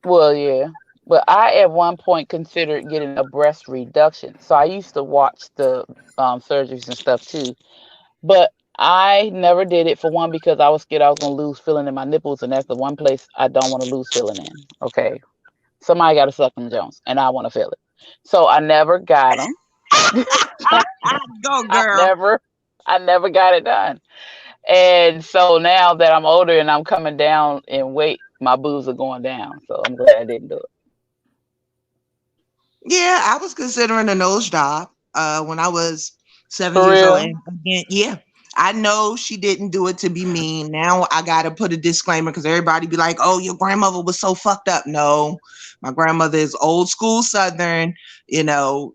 Well, yeah. But I at one point considered getting a breast reduction. So I used to watch the surgeries and stuff too. But I never did it, for one, because I was scared I was going to lose feeling in my nipples. And that's the one place I don't want to lose feeling in. Okay. Somebody got to suck them Jones and I want to feel it. So I never got them. Go, girl. I never got it done. And so now that I'm older and I'm coming down in weight, my boobs are going down. So I'm glad I didn't do it. Yeah, I was considering a nose job when I was 7 years old. And again, yeah, I know she didn't do it to be mean. Now I got to put a disclaimer because everybody be like, oh, your grandmother was so fucked up. No, my grandmother is old school Southern, you know.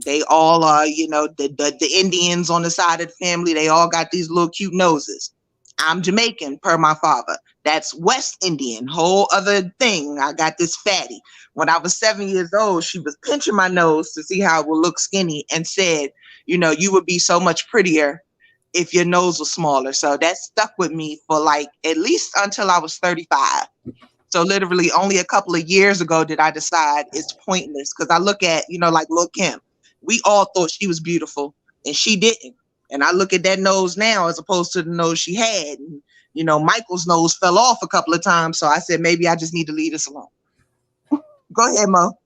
They all are, you know, the Indians on the side of the family. They all got these little cute noses. I'm Jamaican, per my father. That's West Indian, whole other thing. I got this fatty. When I was 7 years old, she was pinching my nose to see how it would look skinny and said, you know, you would be so much prettier if your nose was smaller. So that stuck with me for like at least until I was 35. So literally only a couple of years ago did I decide it's pointless because I look at, you know, like Lil' Kim. We all thought she was beautiful and she didn't. And I look at that nose now as opposed to the nose she had. And, you know, Michael's nose fell off a couple of times. So I said, maybe I just need to leave this alone. Go ahead, Mo.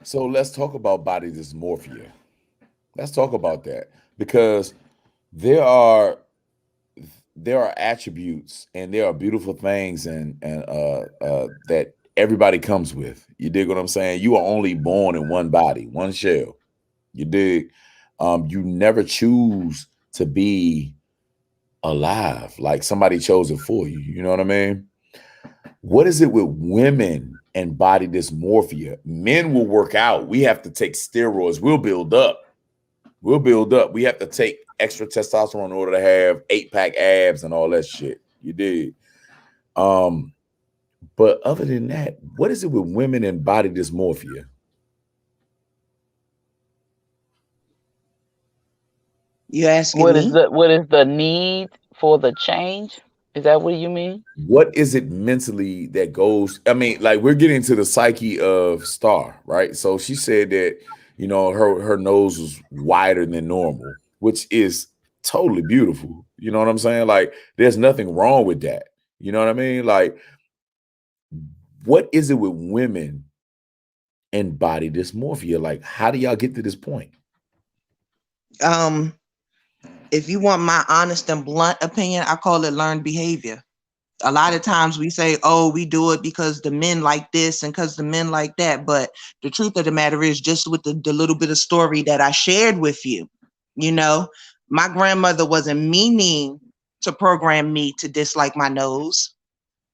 So let's talk about body dysmorphia. Let's talk about that because there are attributes and there are beautiful things and that everybody comes with. You dig what I'm saying? You are only born in one body, one shell. You dig? You never choose to be alive. Like somebody chose it for you. You know what I mean? What is it with women and body dysmorphia? Men will work out. We have to take steroids. We'll build up. We have to take extra testosterone in order to have 8-pack abs and all that shit. You did. But other than that, what is it with women and body dysmorphia? You asking what me? is the need for the change? Is that what you mean? What is it mentally that goes? I mean, like we're getting to the psyche of Star, right? So she said that, you know, her nose was wider than normal, which is totally beautiful. You know what I'm saying? Like there's nothing wrong with that. You know what I mean? Like, what is it with women and body dysmorphia? Like, how do y'all get to this point? If you want my honest and blunt opinion, I call it learned behavior. A lot of times we say, oh, we do it because the men like this and because the men like that. But the truth of the matter is, just with the little bit of story that I shared with you, you know, my grandmother wasn't meaning to program me to dislike my nose,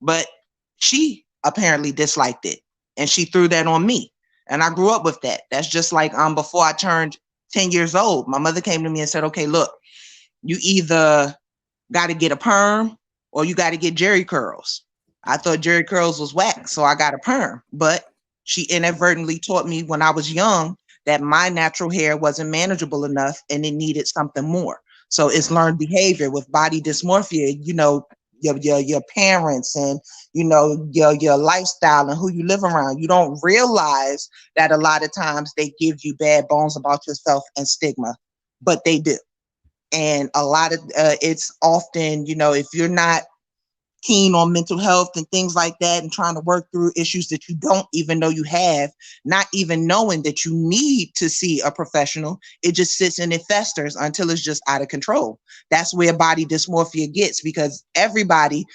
but she apparently disliked it. And she threw that on me. And I grew up with that. That's just like before I turned 10 years old, my mother came to me and said, okay, look, you either got to get a perm or you got to get Jerry curls. I thought Jerry curls was whack, so I got a perm. But she inadvertently taught me when I was young that my natural hair wasn't manageable enough and it needed something more. So it's learned behavior with body dysmorphia, you know, your parents and, you know, your lifestyle and who you live around. You don't realize that a lot of times they give you bad bones about yourself and stigma, but they do. And a lot of it's often, you know, if you're not keen on mental health and things like that and trying to work through issues that you don't even know you have, not even knowing that you need to see a professional, it just sits and it festers until it's just out of control. That's where body dysmorphia gets, because everybody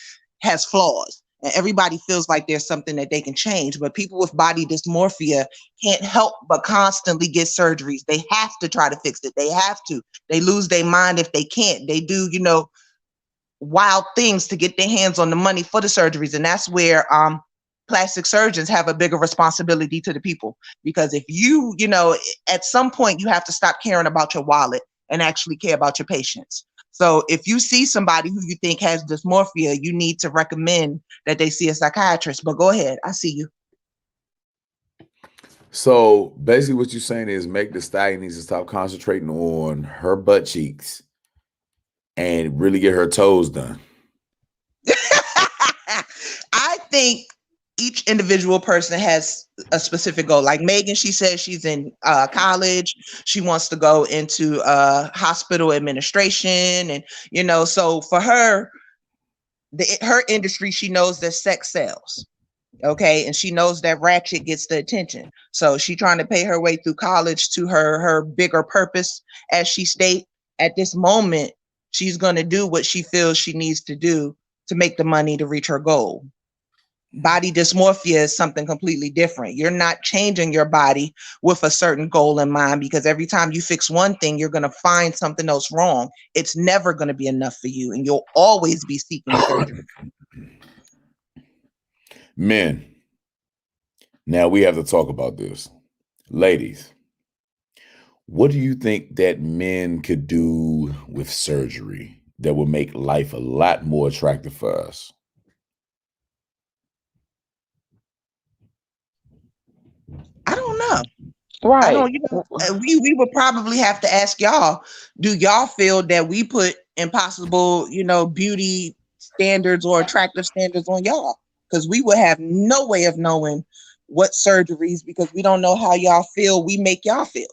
has flaws and everybody feels like there's something that they can change. But people with body dysmorphia can't help but constantly get surgeries. They have to try to fix it. They have to. They lose their mind if they can't. They do, you know, wild things to get their hands on the money for the surgeries. And that's where plastic surgeons have a bigger responsibility to the people. Because if you know, at some point you have to stop caring about your wallet and actually care about your patients. So if you see somebody who you think has dysmorphia, you need to recommend that they see a psychiatrist. But go ahead, I see you. So basically what you're saying is Meg Thee Stallion needs to stop concentrating on her butt cheeks and really get her toes done. I think each individual person has a specific goal. Like Megan, she says she's in college. She wants to go into hospital administration. And, you know, so for her, her industry, she knows that sex sells. Okay. And she knows that ratchet gets the attention. So she's trying to pay her way through college to her bigger purpose. As she states, at this moment, she's going to do what she feels she needs to do to make the money to reach her goal. Body dysmorphia is something completely different. You're not changing your body with a certain goal in mind, because every time you fix one thing, you're going to find something else wrong. It's never going to be enough for you, and you'll always be seeking surgery. Men, now we have to talk about this. Ladies, what do you think that men could do with surgery that would make life a lot more attractive for us? I don't know. Right. I don't, you know, we would probably have to ask y'all, do y'all feel that we put impossible, you know, beauty standards or attractive standards on y'all? Because we would have no way of knowing what surgeries, because we don't know how y'all feel we make y'all feel.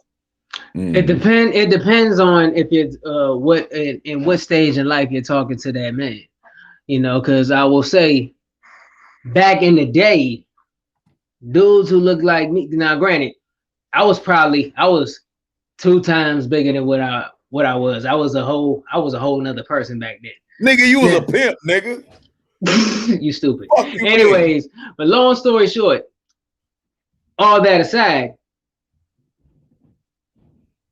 It depends on if it's in what stage in life you're talking to that man. You know, because I will say, back in the day, dudes who looked like me. Now, granted, I was 2 times bigger than what I was. I was a whole nother person back then. Nigga, you was a pimp, nigga. You stupid. Anyways, but long story short, all that aside,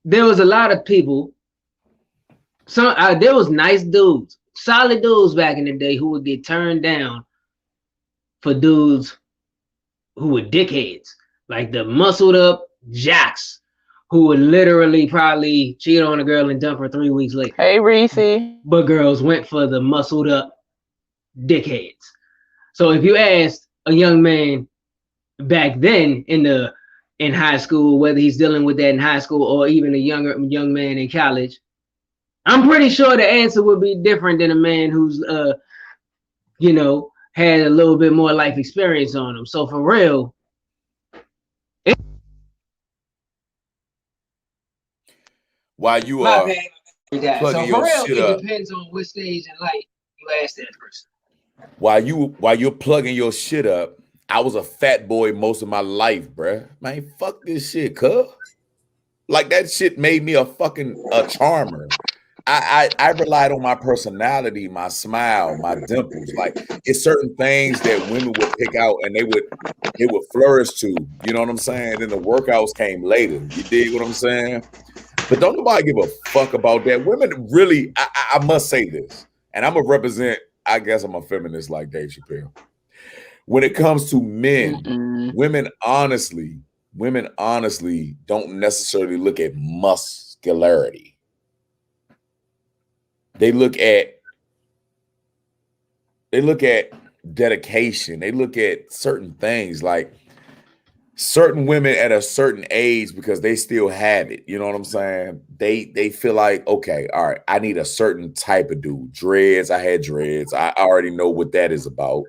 there was a lot of people. There was nice dudes, solid dudes back in the day who would get turned down for dudes who were dickheads, like the muscled up jacks who would literally probably cheat on a girl and dump her 3 weeks later. Hey, Reese. But girls went for the muscled up dickheads. So if you asked a young man back then in high school, whether he's dealing with that in high school or even a young man in college, I'm pretty sure the answer would be different than a man who's had a little bit more life experience on him. So for real, while you are plugging your shit up, it depends on what stage in life you ask that person. While you're plugging your shit up, I was a fat boy most of my life, bruh. Man, fuck this shit, cuz. Like that shit made me a charmer. I relied on my personality, my smile, my dimples. Like it's certain things that women would pick out and they would flourish to. You know what I'm saying? Then the workouts came later. You dig what I'm saying? But don't nobody give a fuck about that. Women really, I must say this, and I'm gonna represent. I guess I'm a feminist like Dave Chappelle. When it comes to men, women honestly don't necessarily look at muscularity. They look at dedication. They look at certain things, like certain women at a certain age, because they still have it. You know what I'm saying? They feel like, okay, all right, I need a certain type of dude. Dreads, I had dreads. I already know what that is about.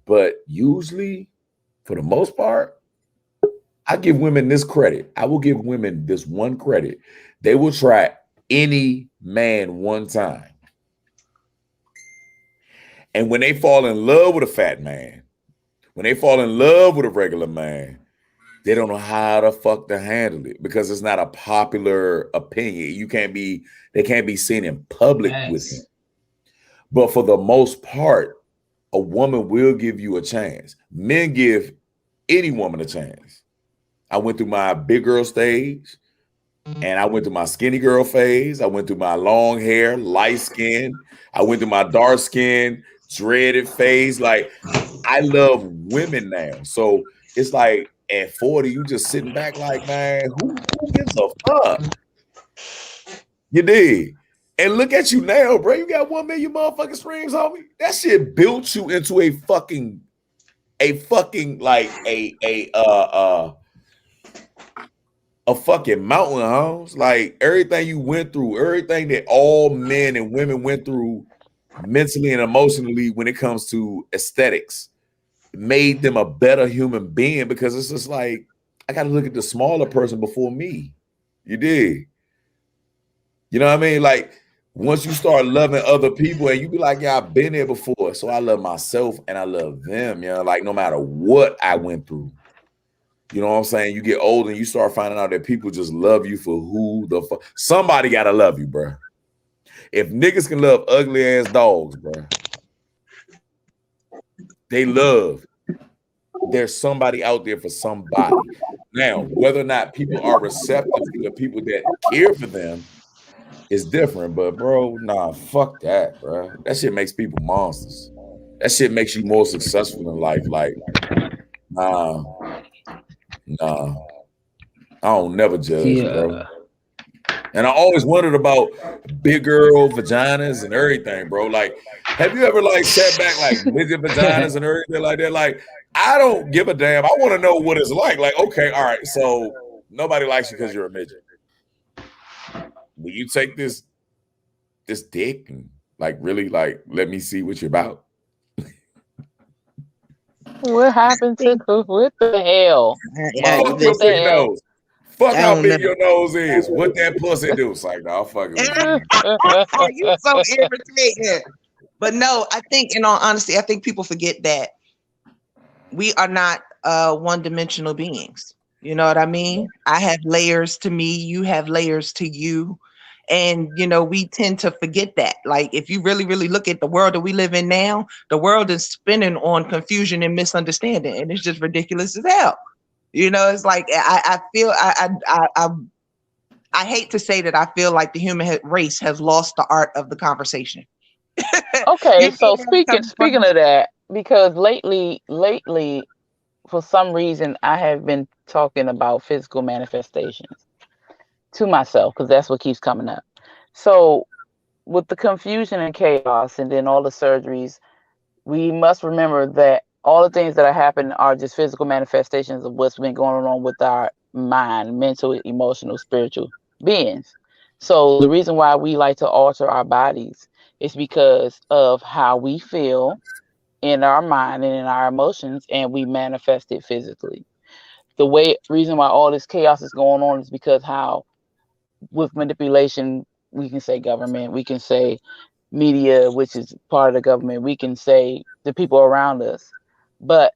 But usually, for the most part, I give women this credit. I will give women this one credit. They will try any man one time. And when they fall in love with a fat man, when they fall in love with a regular man, they don't know how the fuck to handle it because it's not a popular opinion. They can't be seen in public with him. But for the most part, a woman will give you a chance. Men give any woman a chance. I went through my big girl stage and I went through my skinny girl phase. I went through my long hair, light skin. I went through my dark skin, dreaded phase. Like, I love women now. So it's like at 40, you just sitting back like, man, who gives a fuck? You dig? And look at you now, bro. You got 1 million motherfucking streams, homie. That shit built you into a fucking mountain, homes. Like everything you went through, everything that all men and women went through mentally and emotionally when it comes to aesthetics made them a better human being, because it's just like, I got to look at the smaller person before me. You dig? You know what I mean? Like, once you start loving other people and you be like, yeah, I've been there before. So I love myself and I love them, you know, like no matter what I went through. You know what I'm saying? You get older and you start finding out that people just love you for who the fuck. Somebody got to love you, bro. If niggas can love ugly ass dogs, bro, they love. There's somebody out there for somebody. Now, whether or not people are receptive to the people that care for them is different, but bro, nah, fuck that, bro. That shit makes people monsters. That shit makes you more successful in life. Like, nah. I don't never judge, bro. And I always wondered about big girl vaginas and everything, bro. Like, have you ever like sat back like midget vaginas and everything like that? Like, I don't give a damn. I want to know what it's like. Like, okay, all right, so nobody likes you because you're a midget. Will you take this dick and like really like let me see what you're about? What happened to what the hell? Fuck your big nose. Fuck how big your nose is. What that pussy do? It's like, no, fuck it. You so irritating. But no, I think, in all honesty, I think people forget that we are not one-dimensional beings. You know what I mean? I have layers to me. You have layers to you. And, you know, we tend to forget that. Like, if you really, really look at the world that we live in now, the world is spinning on confusion and misunderstanding. And it's just ridiculous as hell. You know, it's like, I feel, I hate to say that I feel like the human race has lost the art of the conversation. Okay, so speaking of that, because lately, for some reason, I have been talking about physical manifestations to myself, because that's what keeps coming up. So with the confusion and chaos and then all the surgeries, we must remember that all the things that are happening are just physical manifestations of what's been going on with our mind, mental, emotional, spiritual beings. So the reason why we like to alter our bodies is because of how we feel in our mind and in our emotions, and we manifest it physically. The reason why all this chaos is going on is because how, with manipulation, we can say government, we can say media, which is part of the government, we can say the people around us, but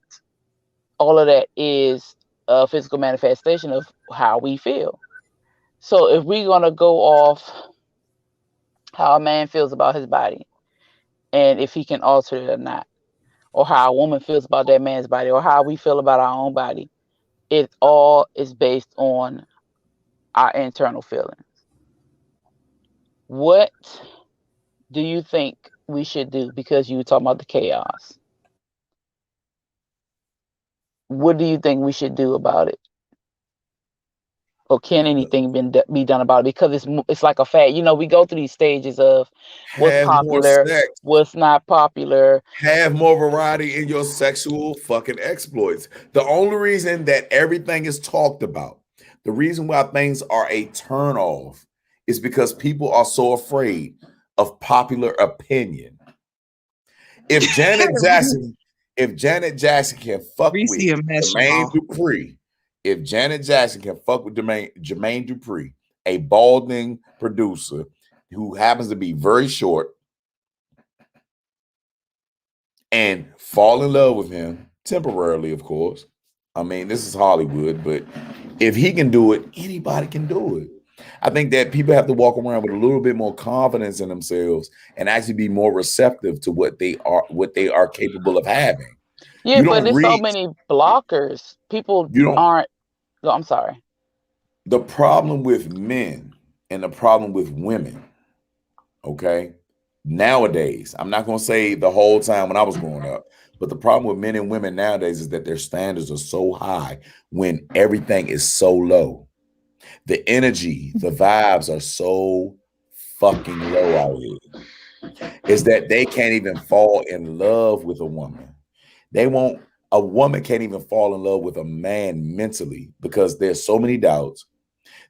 all of that is a physical manifestation of how we feel. So if we're going to go off how a man feels about his body and if he can alter it or not, or how a woman feels about that man's body, or how we feel about our own body, it all is based on our internal feelings. What do you think we should do? Because you were talking about the chaos. What do you think we should do about it? Or can anything be done about it? Because it's like a fad. You know, we go through these stages of what's popular, what's not popular. Have more variety in your sexual fucking exploits. The only reason that everything is talked about, the reason why things are a turn off, is because people are so afraid of popular opinion. If Janet Jackson can fuck with Jermaine Dupri, if Janet Jackson can fuck with Jermaine Dupri, a balding producer who happens to be very short, and fall in love with him temporarily, of course. I mean, this is Hollywood, but if he can do it, anybody can do it. I think that people have to walk around with a little bit more confidence in themselves and actually be more receptive to what they are capable of having. Yeah, but there's so many blockers. People aren't. Oh, I'm sorry. The problem with men and the problem with women, okay, nowadays, I'm not going to say the whole time when I was growing up, but the problem with men and women nowadays is that their standards are so high when everything is so low. The energy, the vibes are so fucking low out here. Is that they can't even fall in love with a woman. A woman can't even fall in love with a man mentally because there's so many doubts.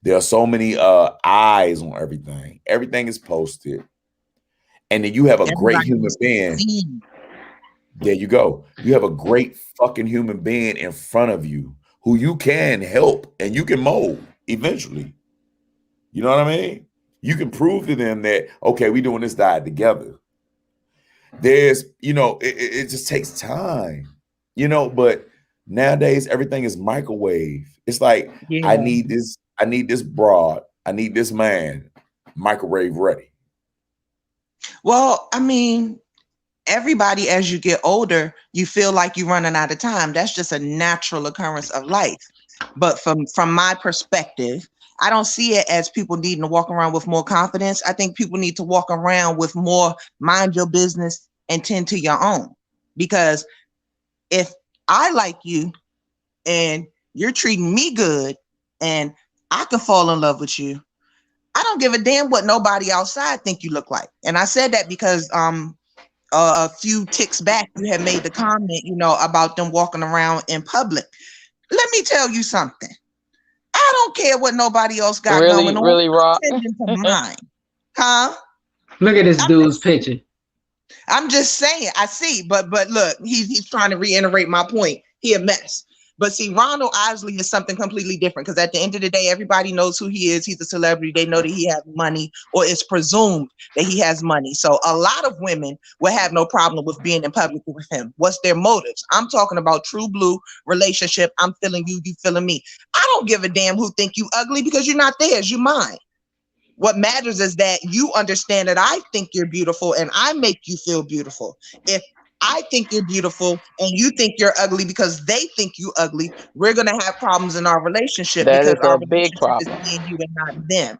There are so many eyes on everything. Everything is posted. And then you have a great human being. There you go. You have a great fucking human being in front of you who you can help and you can mold eventually. You know what I mean? You can prove to them that, okay, we're doing this diet together. There's, it just takes time, but nowadays everything is microwave. It's like, yeah. I need this broad, I need this man, microwave ready. Well, I mean, everybody, as you get older, you feel like you're running out of time. That's just a natural occurrence of life. But from my perspective, I don't see it as people needing to walk around with more confidence. I think people need to walk around with more mind your business and tend to your own. Because if I like you and you're treating me good and I can fall in love with you, I don't give a damn what nobody outside think you look like. And I said that because a few ticks back, you had made the comment, about them walking around in public. Let me tell you something. I don't care what nobody else got going on. Really, Rock. Mine. Huh? Look at this dude's picture. I'm just saying, I see, but look, he's trying to reiterate my point. He a mess. But see, Ronald Isley is something completely different because at the end of the day, everybody knows who he is. He's a celebrity. They know that he has money, or it's presumed that he has money. So a lot of women will have no problem with being in public with him. What's their motives? I'm talking about true blue relationship. I'm feeling you, you feeling me. I don't give a damn who think you ugly because you're not theirs, you're mine. What matters is that you understand that I think you're beautiful and I make you feel beautiful. If I think you're beautiful and you think you're ugly because they think you ugly, we're going to have problems in our relationship That because is our a big relationship is problem. me and you and not them.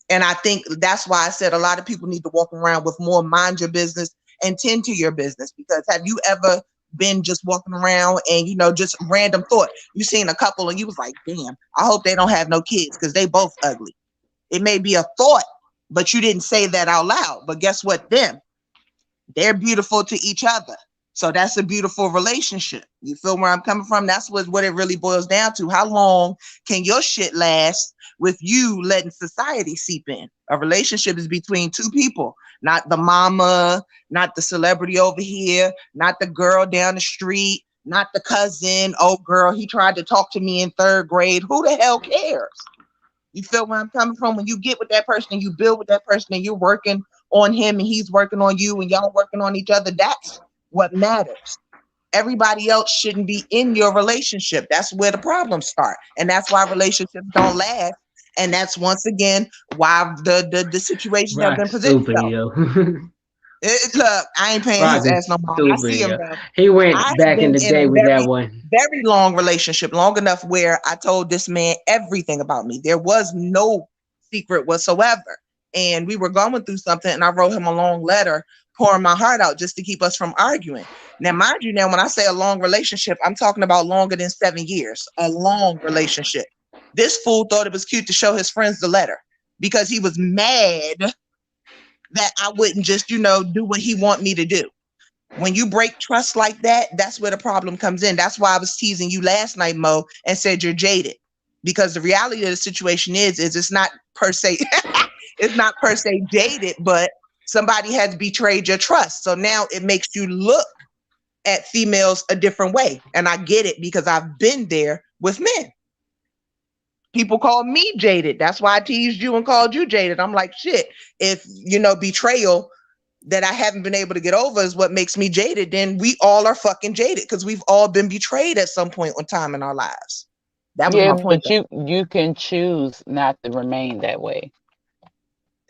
And I think that's why I said a lot of people need to walk around with more mind your business and tend to your business. Because have you ever been just walking around and, you know, just random thought, you seen a couple and you was like, damn, I hope they don't have no kids because they both ugly. It may be a thought, but you didn't say that out loud. But guess what? They're beautiful to each other. So that's a beautiful relationship. You feel where I'm coming from? That's what it really boils down to. How long can your shit last with you letting society seep in? A relationship is between two people, not the mama, not the celebrity over here, not the girl down the street, not the cousin. Oh, girl, he tried to talk to me in 3rd grade. Who the hell cares? You feel where I'm coming from? When you get with that person and you build with that person and you're working on him and he's working on you and y'all working on each other, that's what matters. Everybody else shouldn't be in your relationship. That's where the problems start. And that's why relationships don't last. And that's once again why the situations have been presented. Look, I ain't paying his ass no more. I see him though. He went back in the day with that one. Very long relationship, long enough where I told this man everything about me. There was no secret whatsoever. And we were going through something and I wrote him a long letter pouring my heart out just to keep us from arguing. Now, mind you, now when I say a long relationship, I'm talking about longer than 7 years, a long relationship. This fool thought it was cute to show his friends the letter because he was mad that I wouldn't just, you know, do what he want me to do. When you break trust like that, that's where the problem comes in. That's why I was teasing you last night, Mo, and said you're jaded. Because the reality of the situation is it's not per se, it's not per se jaded, but somebody has betrayed your trust. So now it makes you look at females a different way. And I get it because I've been there with men. People call me jaded. That's why I teased you and called you jaded. I'm like, shit, if, you know, betrayal that I haven't been able to get over is what makes me jaded, then we all are fucking jaded because we've all been betrayed at some point in time in our lives. That was my point. But you can choose not to remain that way.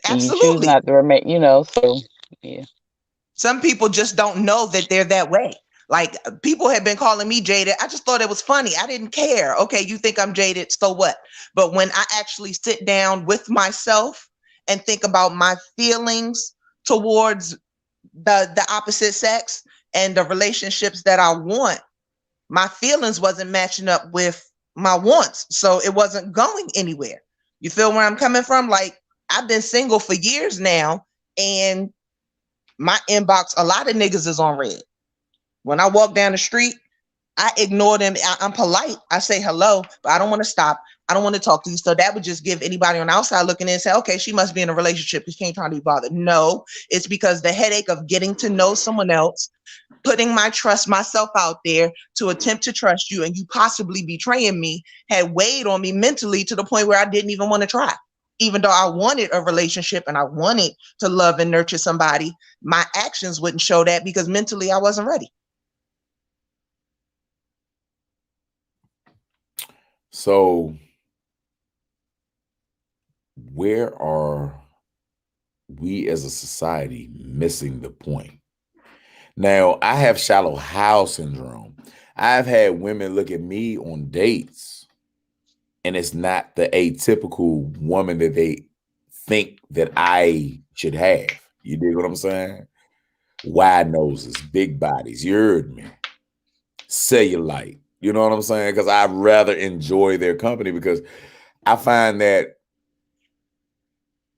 Absolutely. You choose not to remain, you know, so yeah. Some people just don't know that they're that way. Like people have been calling me jaded. I just thought it was funny. I didn't care. Okay, you think I'm jaded, so what? But when I actually sit down with myself and think about my feelings towards the opposite sex and the relationships that I want, my feelings wasn't matching up with my wants. So it wasn't going anywhere. You feel where I'm coming from? Like I've been single for years now and my inbox, a lot of niggas is on red. When I walk down the street, I ignore them. I'm polite. I say hello, but I don't want to stop. I don't want to talk to you. So that would just give anybody on the outside looking in and say, okay, she must be in a relationship because she ain't trying to be bothered. No, it's because the headache of getting to know someone else, putting myself out there to attempt to trust you and you possibly betraying me had weighed on me mentally to the point where I didn't even want to try. Even though I wanted a relationship and I wanted to love and nurture somebody, my actions wouldn't show that because mentally I wasn't ready. So where are we as a society missing the point? Now, I have shallow how syndrome. I've had women look at me on dates and it's not the atypical woman that they think that I should have. You dig what I'm saying? Wide noses, big bodies, you heard me. Cellulite. You know what I'm saying? Because I rather enjoy their company because I find that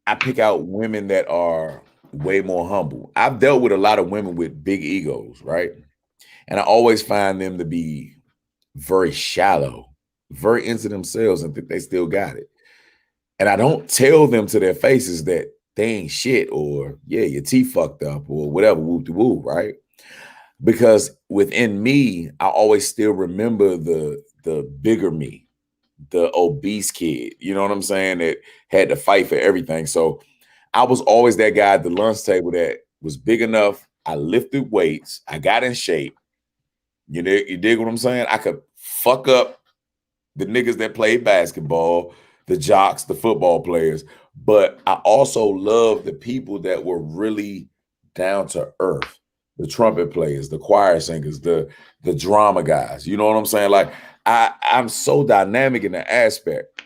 I pick out women that are way more humble. I've dealt with a lot of women with big egos, right? And I always find them to be very shallow, very into themselves and think they still got it. And I don't tell them to their faces that they ain't shit or, yeah, your teeth fucked up or whatever, whoop-de-woo, right? Because within me, I always still remember the bigger me, the obese kid, you know what I'm saying, that had to fight for everything. So I was always that guy at the lunch table that was big enough. I lifted weights. I got in shape. You dig what I'm saying? I could fuck up the niggas that played basketball, the jocks, the football players, But I also love the people that were really down to earth. The trumpet players, the choir singers, the drama guys. You know what I'm saying? Like I'm so dynamic in the aspect.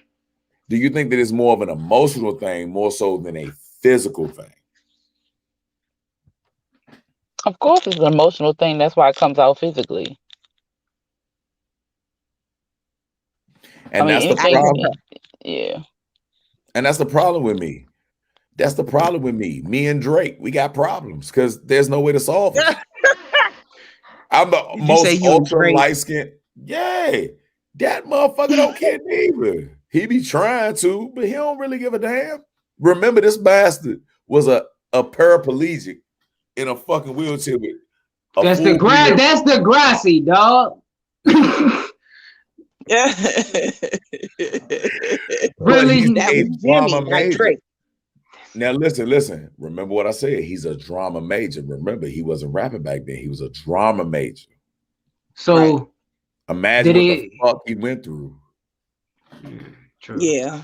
Do you think that it's more of an emotional thing more so than a physical thing? Of course, it's an emotional thing. That's why it comes out physically. And that's the problem. Yeah. And that's the problem with me. That's the problem with me. Me and Drake, we got problems because there's no way to solve it. I'm the most ultra light skinned. Yeah, that motherfucker don't care neither. He be trying to, but he don't really give a damn. Remember, this bastard was a paraplegic in a fucking wheelchair. That's the Grassy, dog. Yeah. Really, a drama major. Now listen. Remember what I said. He's a drama major. Remember, he wasn't rapping back then. He was a drama major. So imagine what the fuck he went through. True. Yeah.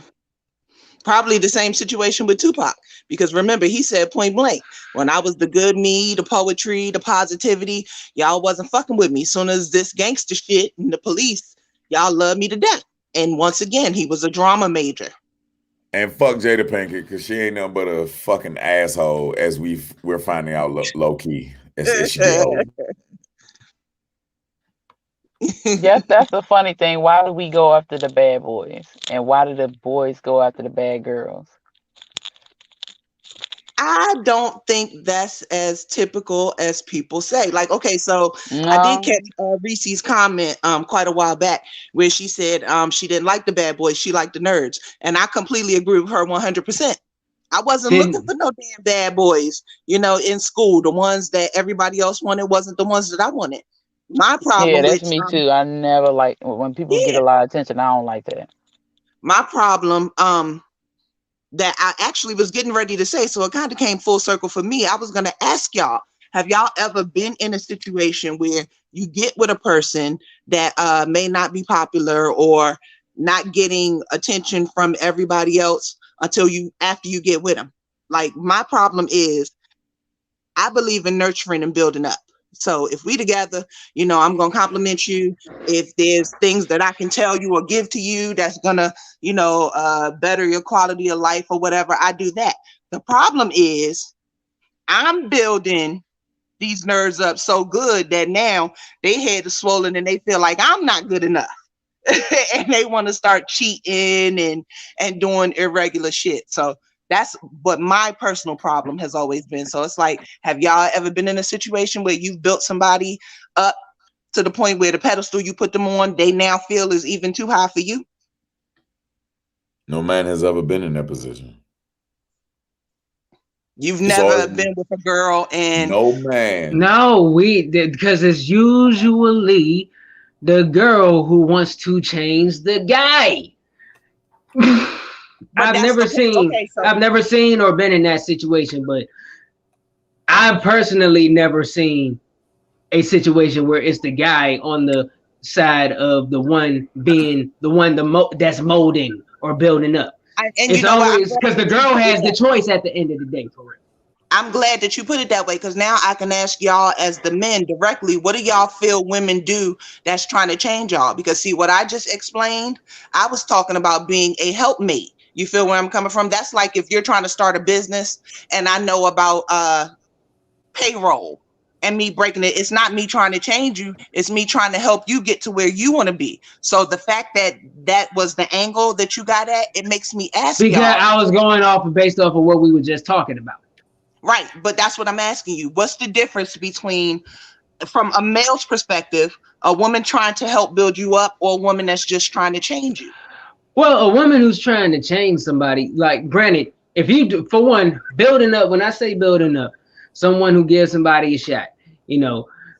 Probably the same situation with Tupac, because remember, he said point blank, when I was the good me, the poetry, the positivity, y'all wasn't fucking with me. Soon as this gangster shit and the police, y'all love me to death. And once again, he was a drama major. And fuck Jada Pinkett, because she ain't nothing but a fucking asshole, as we're finding out low key. Yes, that's the funny thing. Why do we go after the bad boys? And why do the boys go after the bad girls? I don't think that's as typical as people say. Like, okay, so I did catch Reese's comment quite a while back where she said she didn't like the bad boys, she liked the nerds. And I completely agree with her 100%. I wasn't looking for no damn bad boys, in school. The ones that everybody else wanted wasn't the ones that I wanted. My problem. Yeah, that's me too. I never like when people get a lot of attention. I don't like that. My problem, that I actually was getting ready to say, so it kind of came full circle for me. I was going to ask y'all, have y'all ever been in a situation where you get with a person that may not be popular or not getting attention from everybody else after you get with them? Like, my problem is I believe in nurturing and building up. So if we together, I'm going to compliment you. If there's things that I can tell you or give to you that's going to, better your quality of life or whatever, I do that. The problem is I'm building these nerds up so good that now they head is swollen and they feel like I'm not good enough. And they want to start cheating and doing irregular shit. So that's what my personal problem has always been. So it's like, have y'all ever been in a situation where you've built somebody up to the point where the pedestal you put them on, they now feel is even too high for you? No man has ever been in that position. You've never been with a girl and... No, man. No, because it's usually the girl who wants to change the guy. I've never seen or been in that situation, but I've personally never seen a situation where it's the guy on the side of the one being the one that's molding or building up. It's always because the girl has the choice at the end of the day, for real. I'm glad that you put it that way, because now I can ask y'all as the men directly, what do y'all feel women do that's trying to change y'all? Because see, what I just explained, I was talking about being a helpmate. You feel where I'm coming from? That's like if you're trying to start a business and I know about payroll and me breaking it. It's not me trying to change you. It's me trying to help you get to where you want to be. So the fact that was the angle that you got at, it makes me ask because I was going based off of what we were just talking about. Right. But that's what I'm asking you. What's the difference between, from a male's perspective, a woman trying to help build you up or a woman that's just trying to change you? Well, a woman who's trying to change somebody, like, granted, if you do, for one, building up, when I say building up, someone who gives somebody a shot,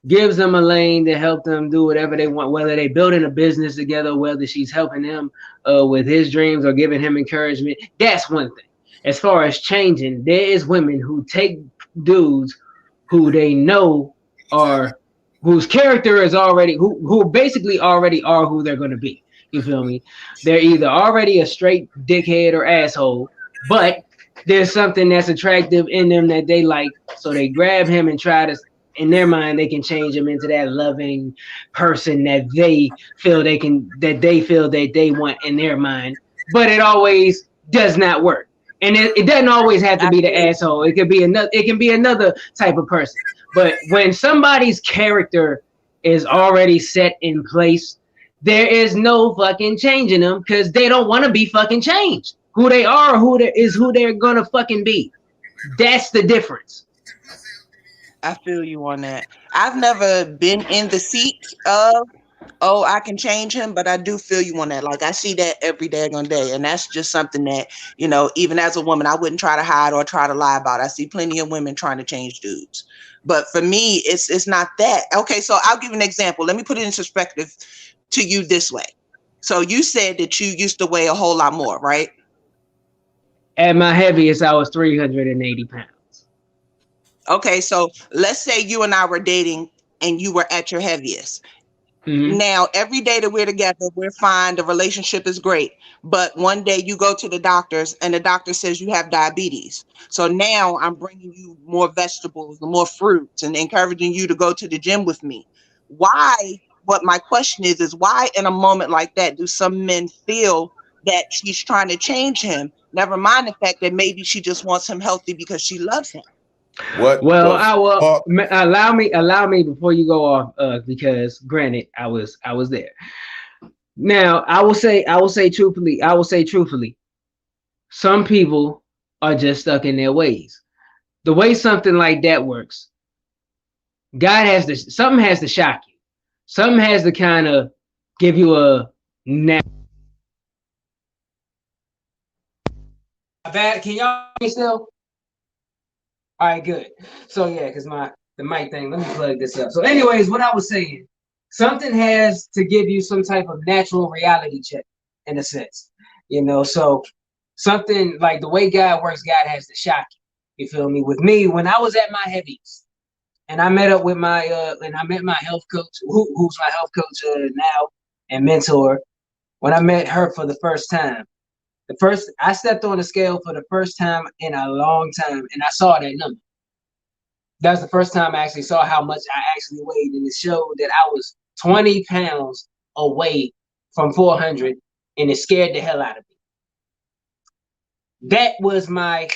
gives them a lane to help them do whatever they want, whether they building a business together, whether she's helping him with his dreams or giving him encouragement, that's one thing. As far as changing, there is women who take dudes who they know are, whose character is already, who basically already are who they're going to be. You feel me? They're either already a straight dickhead or asshole, but there's something that's attractive in them that they like, so they grab him and try to, in their mind, they can change him into that loving person that they feel that they want in their mind, but it always does not work. And it doesn't always have to be the asshole. It can be another type of person. But when somebody's character is already set in place, there is no fucking changing them, because they don't want to be fucking changed. Who they are, who they're gonna fucking be. That's the difference. I feel you on that. I've never been in the seat of, oh, I can change him, but I do feel you on that. Like, I see that every daggone day. And that's just something that, you know, even as a woman, I wouldn't try to hide or try to lie about. I see plenty of women trying to change dudes. But for me, it's not that. Okay, so I'll give you an example. Let me put it in perspective to you this way. So you said that you used to weigh a whole lot more, right? At my heaviest, I was 380 pounds. Okay, so let's say you and I were dating and you were at your heaviest. Mm-hmm. Now, every day that we're together, we're fine. The relationship is great. But one day you go to the doctors and the doctor says you have diabetes. So now I'm bringing you more vegetables, more fruits, and encouraging you to go to the gym with me. Why? What my question is why in a moment like that do some men feel that she's trying to change him? Never mind the fact that maybe she just wants him healthy because she loves him. What? Well, I will allow me before you go off, because granted, I was there. Now, I will say truthfully, some people are just stuck in their ways. The way something like that works, something has to shock you. Something has to kind of give you a bad. Can y'all hear me still? All right, good. So yeah, because the mic thing, let me plug this up. So anyways, what I was saying, something has to give you some type of natural reality check, in a sense. You know, so something like the way God works, God has to shock you. You feel me? With me, when I was at my heaviest, and I met up with my health coach, who's my health coach now and mentor. When I met her for the first time, I stepped on the scale for the first time in a long time, and I saw that number. That was the first time I actually saw how much I actually weighed, and it showed that I was 20 pounds away from 400, and it scared the hell out of me. That was my,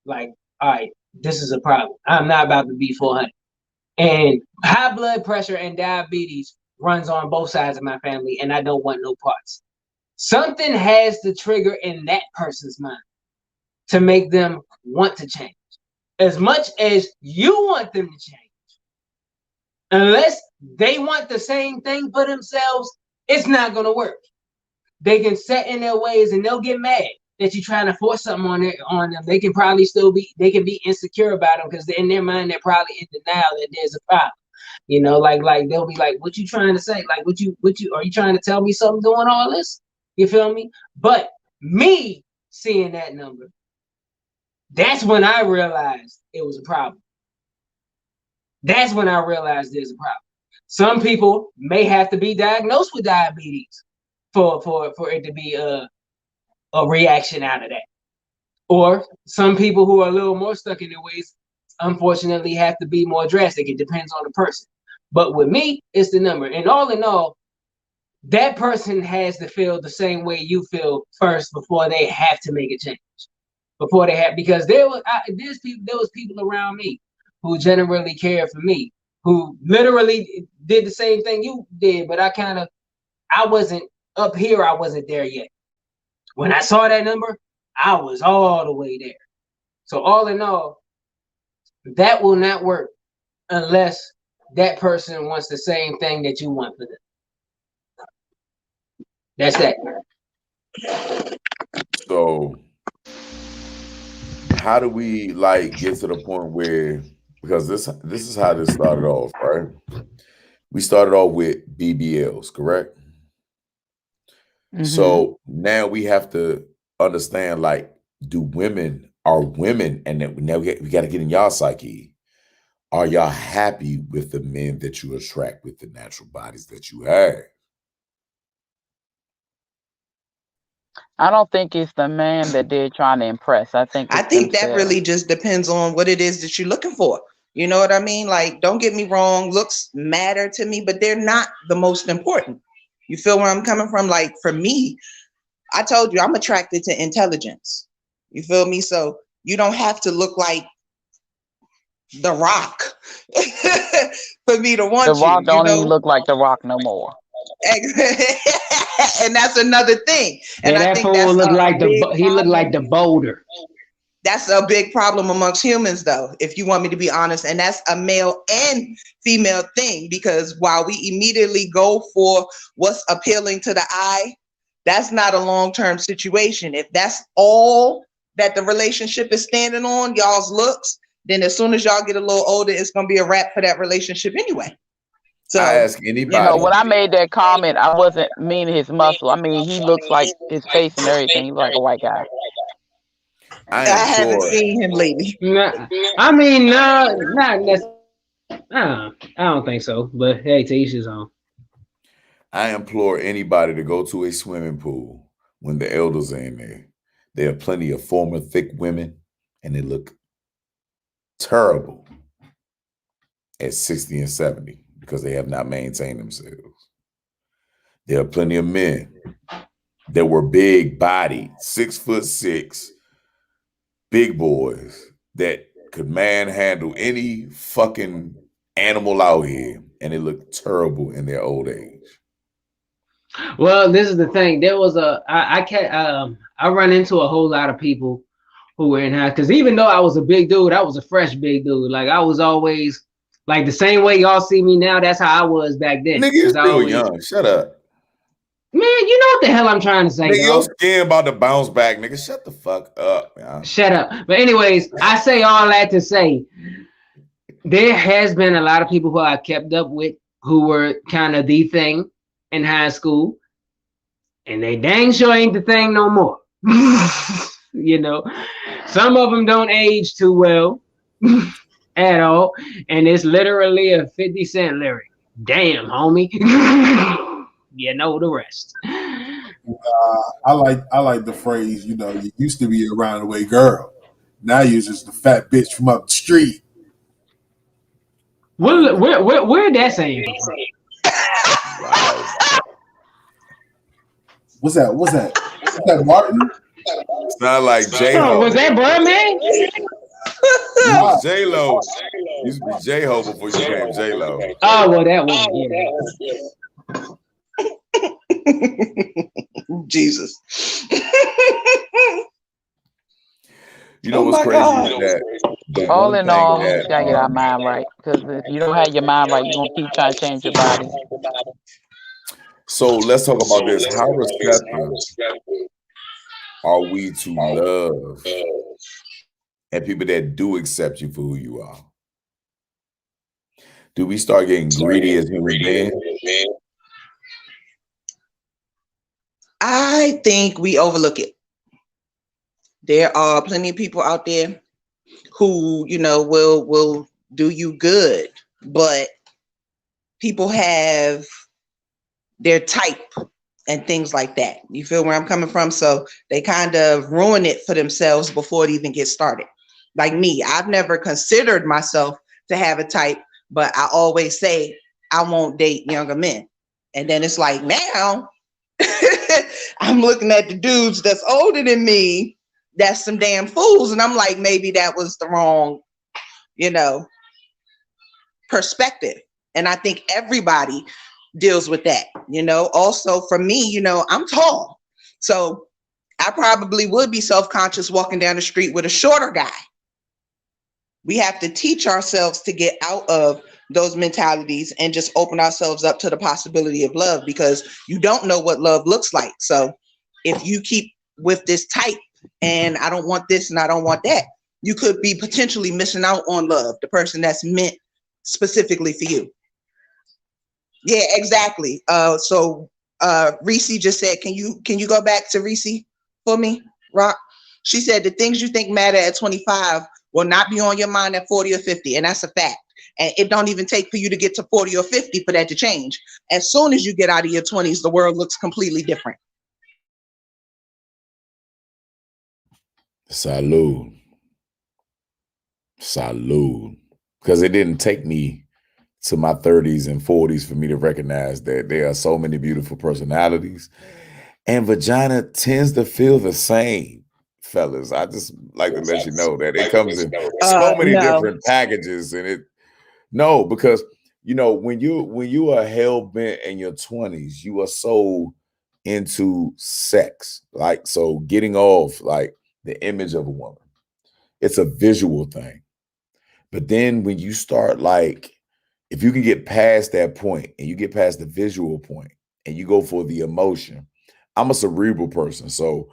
like, all right, this is a problem. I'm not about to be 400. And high blood pressure and diabetes runs on both sides of my family, and I don't want no parts. Something has to trigger in that person's mind to make them want to change. As much as you want them to change, unless they want the same thing for themselves, it's not going to work. They can set in their ways and they'll get mad that you're trying to force something on them. They can probably they can be insecure about them because in their mind, they're probably in denial that there's a problem. You know, like they'll be like, what you trying to say? Like, what you, are you trying to tell me something doing all this? You feel me? But me seeing that number, that's when I realized it was a problem. That's when I realized there's a problem. Some people may have to be diagnosed with diabetes for it to be a reaction out of that. Or some people who are a little more stuck in their ways, unfortunately, have to be more drastic. It depends on the person. But with me, it's the number. And all in all, that person has to feel the same way you feel first before they have to make a change. Because there was people around me who generally cared for me, who literally did the same thing you did, but I wasn't up here. I wasn't there yet. When I saw that number, I was all the way there. So all in all, that will not work unless that person wants the same thing that you want for them. That's that. So how do we get to the point where, because this is how this started off, right? We started off with BBLs, correct? Mm-hmm. So now we have to understand, are women, and then now we got to get in y'all psyche. Are y'all happy with the men that you attract with the natural bodies that you have? I don't think it's the man that they're trying to impress. I think that really just depends on what it is that you're looking for. You know what I mean? Like, don't get me wrong, looks matter to me, but they're not the most important. You feel where I'm coming from? Like, for me, I told you I'm attracted to intelligence. You feel me? So you don't have to look like The Rock for me to want you. The Rock don't even look like The Rock no more. And that's another thing. And I think that fool look like he looked like the boulder. That's a big problem amongst humans, though, if you want me to be honest. And that's a male and female thing, because while we immediately go for what's appealing to the eye, that's not a long-term situation. If that's all that the relationship is standing on, y'all's looks, then as soon as y'all get a little older, it's going to be a wrap for that relationship anyway. So I ask anybody. You know, when I made that comment, I wasn't meaning his muscle. I mean, he looks like his face and everything. He's like a white guy. I haven't seen him lately. I mean, no, not necessarily. I don't think so. But hey, to each his own. I implore anybody to go to a swimming pool when the elders are in there. There are plenty of former thick women, and they look terrible at 60 and 70 because they have not maintained themselves. There are plenty of men that were big bodied, 6'6", big boys that could manhandle any fucking animal out here, and they look terrible in their old age. Well, this is the thing. There was I run into a whole lot of people who were in high, because even though I was a big dude, I was a fresh big dude. Like, I was always like the same way y'all see me now. That's how I was back then. Nigga, you're still young. Shut up. Man, you know what the hell I'm trying to say. Nigga, your skin about to bounce back, nigga. Shut the fuck up, man. Shut up. But anyways, I say all that to say there has been a lot of people who I kept up with who were kind of the thing in high school, and they dang sure ain't the thing no more. You know, some of them don't age too well at all, and it's literally a 50 Cent lyric. Damn, homie. You know the rest. I like the phrase, you know, you used to be a roundaway girl. Now you're just a fat bitch from up the street. Where that saying from? What's that? What's that Martin? Sound like J-Ho. Oh, was that Birdman? J-Lo. Used to be J-Ho before you became J-Lo. Oh, well, that one. Yeah. Jesus. You know what's crazy is that all in all, we gotta get our mind right, because if you don't have your mind right, you're gonna keep trying to change your body. So let's talk about this. How receptive are we to love and people that do accept you for who you are? Do we start getting greedy as human beings? I think we overlook it. There are plenty of people out there who, you know, will do you good, but people have their type and things like that. You feel where I'm coming from? So they kind of ruin it for themselves before it even gets started. Like me, I've never considered myself to have a type, but I always say I won't date younger men. And then it's like, now I'm looking at the dudes that's older than me, that's some damn fools. And I'm like, maybe that was the wrong, you know, perspective. And I think everybody deals with that, you know. Also for me, you know, I'm tall. So I probably would be self-conscious walking down the street with a shorter guy. We have to teach ourselves to get out of those mentalities and just open ourselves up to the possibility of love, because you don't know what love looks like. So if you keep with this type and I don't want this and I don't want that, you could be potentially missing out on love, the person that's meant specifically for you. Yeah, exactly. So Reese just said, can you go back to Reese for me, Rock? She said the things you think matter at 25 will not be on your mind at 40 or 50, and that's a fact. And it don't even take for you to get to 40 or 50 for that to change. As soon as you get out of your 20s, the world looks completely different. Salud. Salud. Because it didn't take me to my 30s and 40s for me to recognize that there are so many beautiful personalities. And vagina tends to feel the same, fellas. I just like to let you know that it comes in so many different packages. And because when you are hell bent in your 20s, you are so into sex, like so getting off like the image of a woman. It's a visual thing. But then when you start like, if you can get past that point and you get past the visual point and you go for the emotion, I'm a cerebral person. So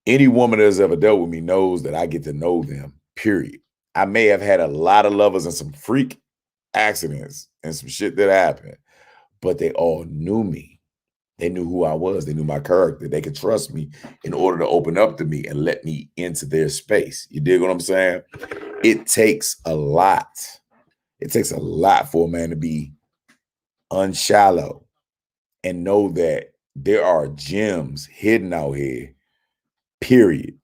any woman that's ever dealt with me knows that I get to know them, period. I may have had a lot of lovers and some freak accidents and some shit that happened, but they all knew me. They knew who I was. They knew my character. They could trust me in order to open up to me and let me into their space. You dig what I'm saying? It takes a lot. It takes a lot for a man to be unshallow and know that there are gems hidden out here, period.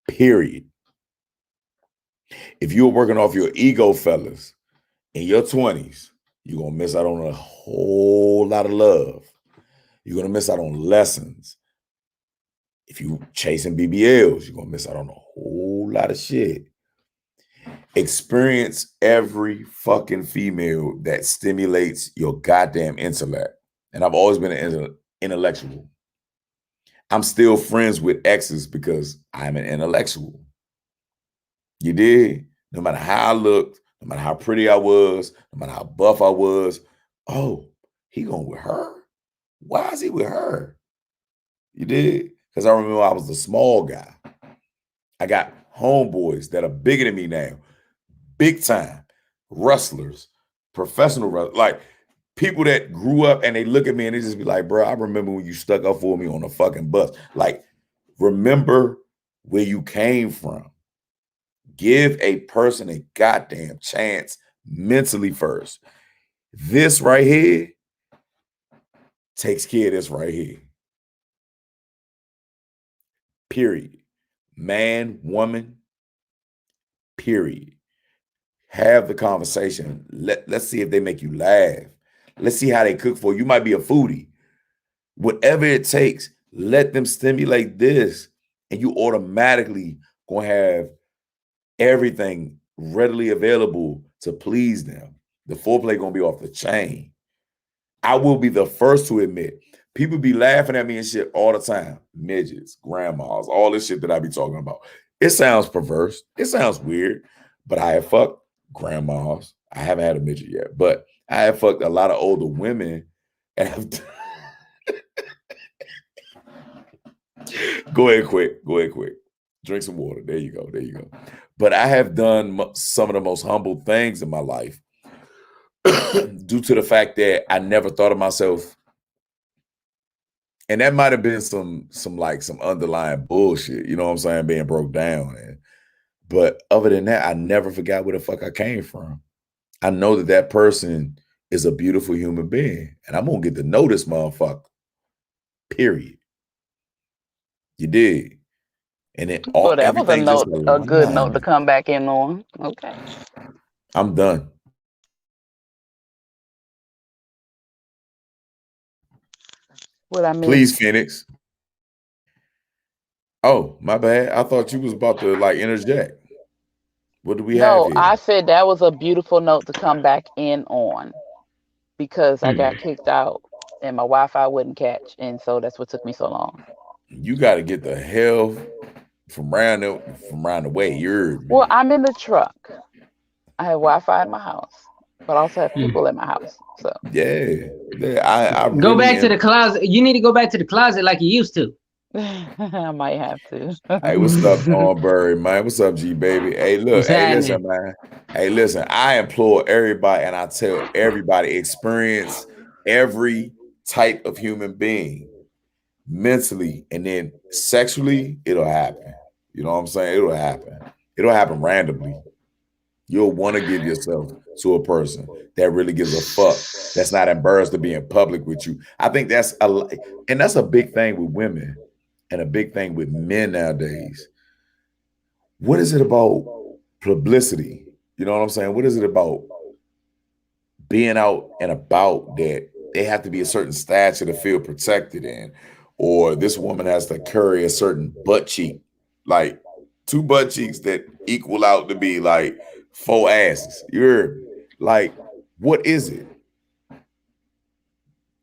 Period. If you're working off your ego, fellas, in your 20s, you're going to miss out on a whole lot of love. You're going to miss out on lessons. If you chasing BBLs, you're going to miss out on a whole lot of shit. Experience every fucking female that stimulates your goddamn intellect. And I've always been an intellectual. I'm still friends with exes because I'm an intellectual. You did? No matter how I looked, no matter how pretty I was, no matter how buff I was. Oh, he going with her? Why is he with her? You did? Because I remember I was the small guy. I got homeboys that are bigger than me now. Big time. Wrestlers. Professional wrestlers. Like people that grew up and they look at me and they just be like, bro, I remember when you stuck up for me on a fucking bus. Like, remember where you came from. Give a person a goddamn chance mentally first. This right here takes care of this right here. Period. Man, woman, period. Have the conversation. Let's see if they make you laugh. Let's see how they cook for you. You might be a foodie. Whatever it takes, let them stimulate this, and you automatically gonna have everything readily available to please them. The foreplay gonna be off the chain. I will be the first to admit, people be laughing at me and shit all the time. Midgets, grandmas, all this shit that I be talking about. It sounds perverse. It sounds weird, but I have fucked grandmas. I haven't had a midget yet, but I have fucked a lot of older women. And have Go ahead quick. Drink some water. There you go. But I have done some of the most humble things in my life due to the fact that I never thought of myself. And that might have been some underlying bullshit, you know what I'm saying, being broke down. But other than that, I never forgot where the fuck I came from. I know that person is a beautiful human being, and I'm gonna get to know this motherfucker. Period. You did. And then well, that was a good note to come back in on. Okay. I'm done. What I mean? Please, Phoenix. Oh, my bad. I thought you was about to like interject. What do we have here? No, I said that was a beautiful note to come back in on because I got kicked out and my Wi-Fi wouldn't catch, and so that's what took me so long. You got to get the hell from around the way. Well, I'm in the truck. I have Wi-Fi in my house, but I also have people in my house. So yeah. I go really back to the closet. You need to go back to the closet like you used to. I might have to. Hey, what's up, Thornberry, man? What's up, G baby? Hey, look, listen, man. Hey, listen, I implore everybody and I tell everybody, experience every type of human being mentally and then sexually, it'll happen. You know what I'm saying? It'll happen. It'll happen randomly. You'll want to give yourself to a person that really gives a fuck, that's not embarrassed to be in public with you. I think that's a big thing with women. and a big thing with men nowadays. What is it about publicity? You know what I'm saying? What is it about being out and about that they have to be a certain stature to feel protected in, or this woman has to carry a certain butt cheek, like 2 butt cheeks that equal out to be like 4 asses? You're like, what is it?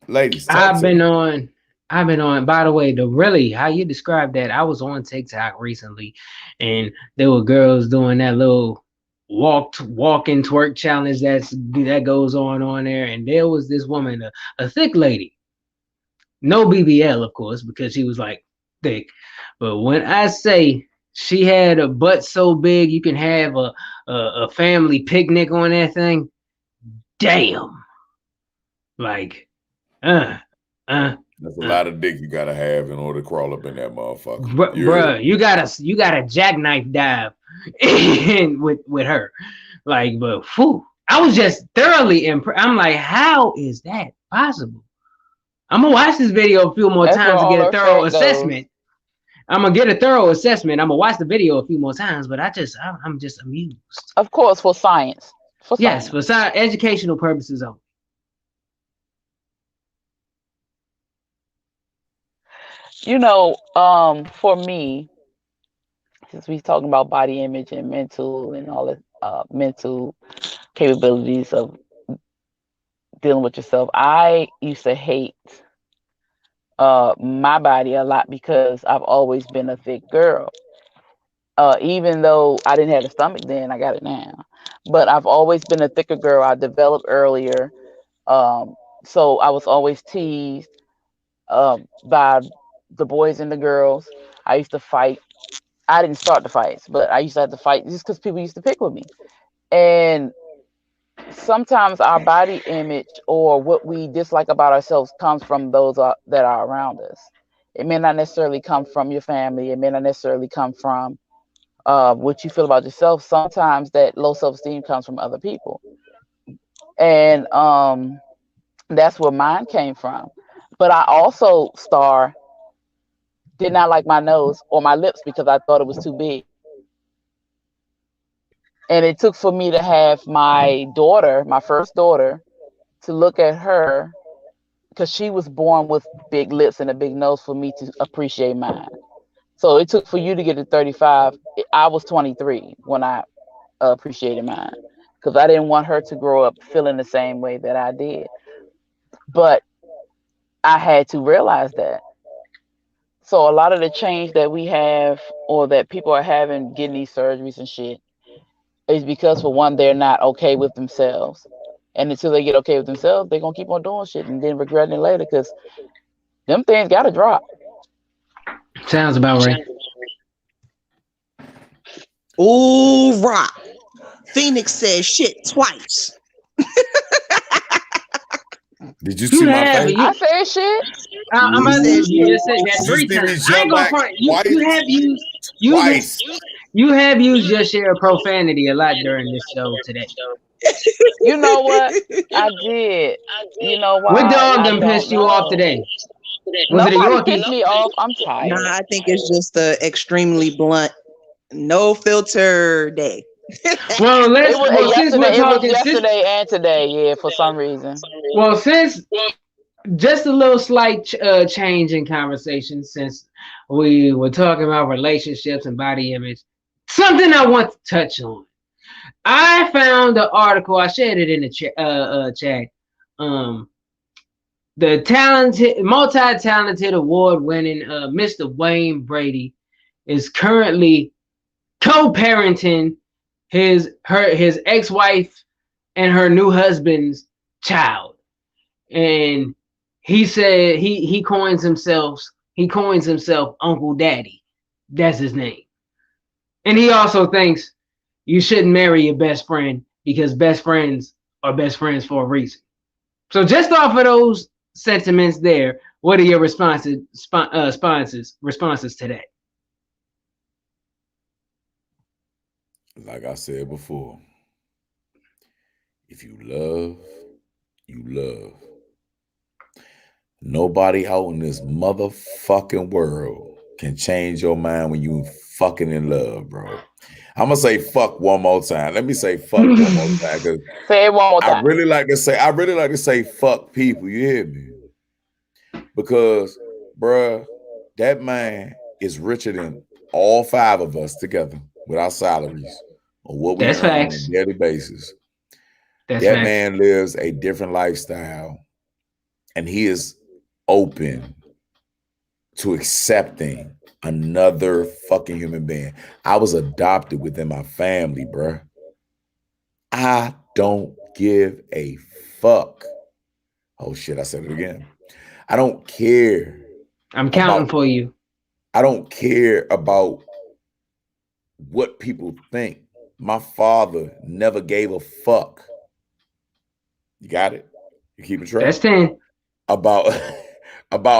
Ladies, I've been on, by the way, how you described that, I was on TikTok recently and there were girls doing that little walking twerk challenge that goes on there, and there was this woman, a thick lady, no BBL of course because she was like thick, but when I say she had a butt so big you can have a family picnic on that thing, damn, like that's a lot of dick you gotta have in order to crawl up in that motherfucker. Bruh, you gotta jackknife dive in with her. Like, but whew, I was just thoroughly impressed. I'm like, how is that possible? I'm gonna watch this video a few more times to get a thorough assessment. I'm gonna get a thorough assessment. I'm gonna watch the video a few more times, but I'm just amused. Of course, for science. For educational purposes only. You know, for me, since we're talking about body image and mental and all the mental capabilities of dealing with yourself, I used to hate my body a lot because I've always been a thick girl. Even though I didn't have a stomach then, I got it now. But I've always been a thicker girl. I developed earlier. So I was always teased by the boys and the girls. I used to fight. I didn't start the fights, but I used to have to fight just because people used to pick with me. And sometimes our body image or what we dislike about ourselves comes from those that are around us. It may not necessarily come from your family. It may not necessarily come from what you feel about yourself. Sometimes that low self-esteem comes from other people. And that's where mine came from. But I also, did not like my nose or my lips because I thought it was too big. And it took for me to have my daughter, my first daughter, to look at her because she was born with big lips and a big nose for me to appreciate mine. So it took for you to get to 35. I was 23 when I appreciated mine because I didn't want her to grow up feeling the same way that I did. But I had to realize that. So a lot of the change that we have or that people are having getting these surgeries and shit is because, for one, they're not okay with themselves. And until they get okay with themselves, they're going to keep on doing shit and then regretting it later because them things got to drop. Sounds about right. Ooh, rock. Phoenix said shit twice. Did you see my face? I said shit. I'm about to say you just said that 3 times. I ain't gonna front. You have used your share of profanity a lot during this show today. You know what? I did. You know what? What dog done pissed you off today? Was it a Yorkie? Pissed me off. I'm tired. Nah, I think it's just the extremely blunt, no filter day. Well, since we're talking yesterday and today, yeah, for some reason. Well, since just a little slight change in conversation, since we were talking about relationships and body image, something I want to touch on. I found the article. I shared it in the chat. The talented, multi-talented, award-winning Mr. Wayne Brady is currently co-parenting his ex-wife and her new husband's child, and he said he coins himself Uncle Daddy. That's his name. And he also thinks you shouldn't marry your best friend because best friends are best friends for a reason. So just off of those sentiments there, what are your responses today? Like I said before, if you love, you love. Nobody out in this motherfucking world can change your mind when you fucking in love, bro. I'm gonna say fuck one more time. Let me say fuck one more time. Say it one more time. I really like to say fuck people. You hear me? Because, bruh, that man is richer than all 5 of us together with our salaries or what we earn on a daily basis. That man lives a different lifestyle, and he is open to accepting another fucking human being. I was adopted within my family, bruh. I don't give a fuck. Oh shit, I said it again. I don't care. I'm counting for you. I don't care about what people think. My father never gave a fuck. You got it? You keep it track? That's 10. About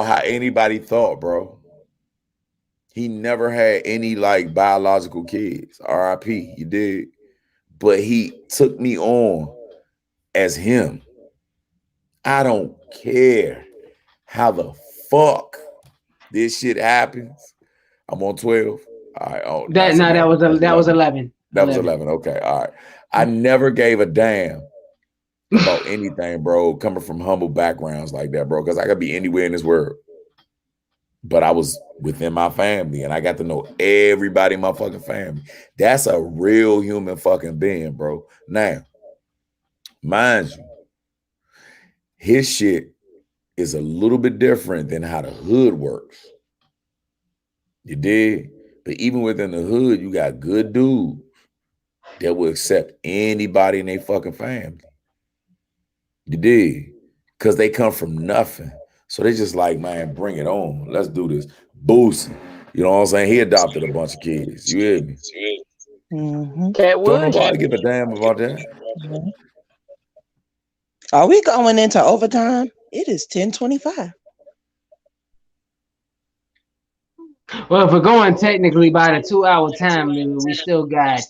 how anybody thought, bro. He never had any like biological kids. R.I.P. You did. But he took me on as him. I don't care how the fuck this shit happens. I'm on 12. All right. Oh, that was 11. That was 11. Okay. All right. I never gave a damn about anything, bro, coming from humble backgrounds like that, bro, because I could be anywhere in this world. But I was within my family, and I got to know everybody in my fucking family. That's a real human fucking being, bro. Now, mind you, his shit is a little bit different than how the hood works. You dig? But even within the hood, you got good dudes that will accept anybody in their fucking family. You dig? Because they come from nothing. So they just like, man, bring it on. Let's do this. Boosie. You know what I'm saying? He adopted a bunch of kids. You hear me? Mm-hmm. Don't nobody give a damn about that. Mm-hmm. Are we going into overtime? It is 10:25. Well, if we're going technically by the 2-hour time limit, we still got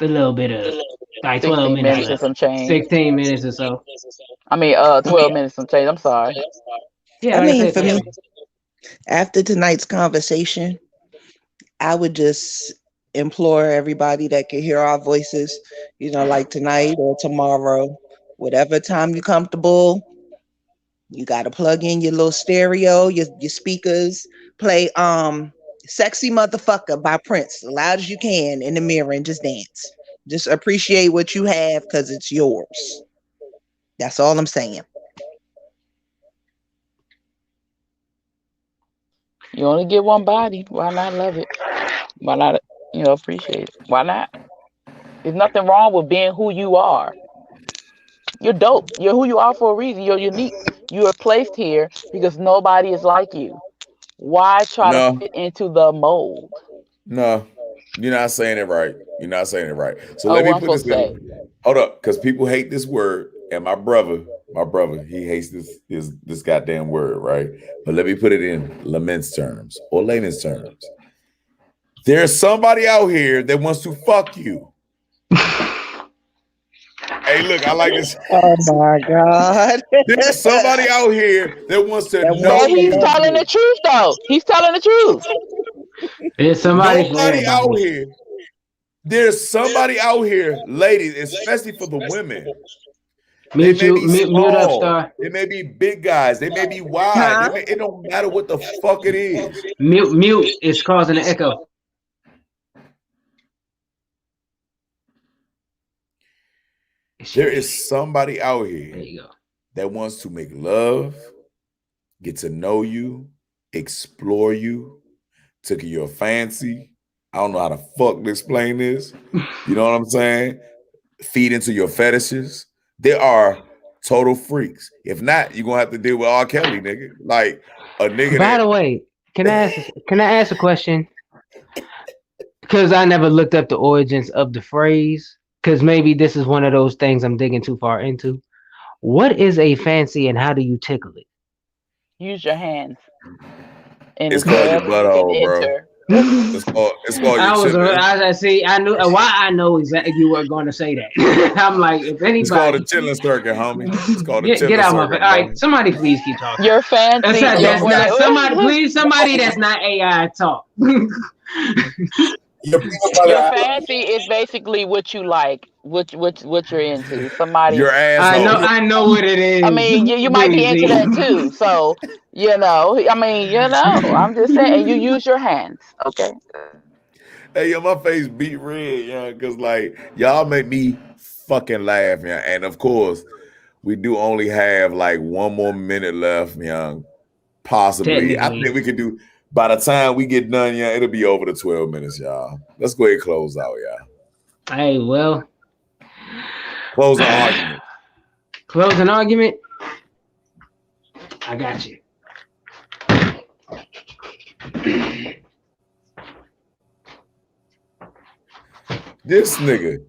a little bit of like 12 minutes or some change. 16 minutes or so. I mean, 12 minutes some change. I'm sorry. Yeah, I mean, for me, after tonight's conversation, I would just implore everybody that can hear our voices, you know, like tonight or tomorrow, whatever time you're comfortable. You got to plug in your little stereo, your speakers, play Sexy Motherfucker by Prince as loud as you can in the mirror and just dance. Just appreciate what you have because it's yours. That's all I'm saying. You only get one body. Why not love it? Why not, appreciate it? Why not? There's nothing wrong with being who you are. You're dope. You're who you are for a reason. You're unique. You are placed here because nobody is like you. Why try to fit into the mold? No, you're not saying it right. You're not saying it right. So let me put this in. Hold up, because people hate this word, and my brother, he hates this goddamn word, right? But let me put it in layman's terms or layman's terms. There's somebody out here that wants to fuck you. Hey, look, I like this. Oh my God. There's somebody out here that wants to know. But he's telling the truth, though. He's telling the truth. There's somebody out here. There's somebody out here, ladies, especially for the women. Mute up, Star. They may be big guys. They may be wide. It don't matter what the fuck it is. Mute is causing an echo. There is somebody out here there you go. that wants to make love, get to know you, explore you, took your fancy. I don't know how to fuck to explain this. You know what I'm saying? Feed into your fetishes. They are total freaks. If not, you're gonna have to deal with R. Kelly, nigga. Like a nigga. By the way, can I ask a question? Because I never looked up the origins of the phrase. Because maybe this is one of those things I'm digging too far into. What is a fancy and how do you tickle it? Use your hands. And it's called your butthole, bro. It's called I see. I knew why. I know exactly you were going to say that. I'm like, if anybody, it's called a chilling circuit, homie. It's called a chilling get out circuit. All right, somebody please keep talking. Your fancy. That's not somebody. Please, somebody that's not AI talk. Your fancy is basically what you like, what you're into. Somebody. Your asshole. I know what it is. I mean, you might be into that too. So I'm just saying, and you use your hands, okay? Hey, yo, my face beat red, yeah, because like y'all make me fucking laugh, yeah. And of course, we do only have like one more minute left, young. Possibly, I think we could do. By the time we get done, yeah, it'll be over the 12 minutes, y'all. Let's go ahead and close out, y'all. Hey, well, close an argument. Close an argument. I got you. This nigga.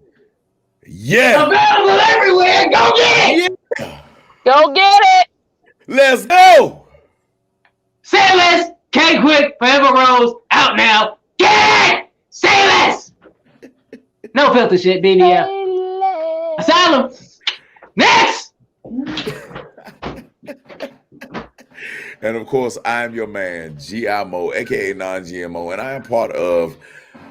Yeah. Available everywhere. Go get it. Yeah. Go get it. Let's go. Say less. K-Quick, Forever Rose, out now. Get it. Say less. No filter shit, BBL. Asylum. Next. And of course, I am your man, GIMO, aka non-GMO, and I am part of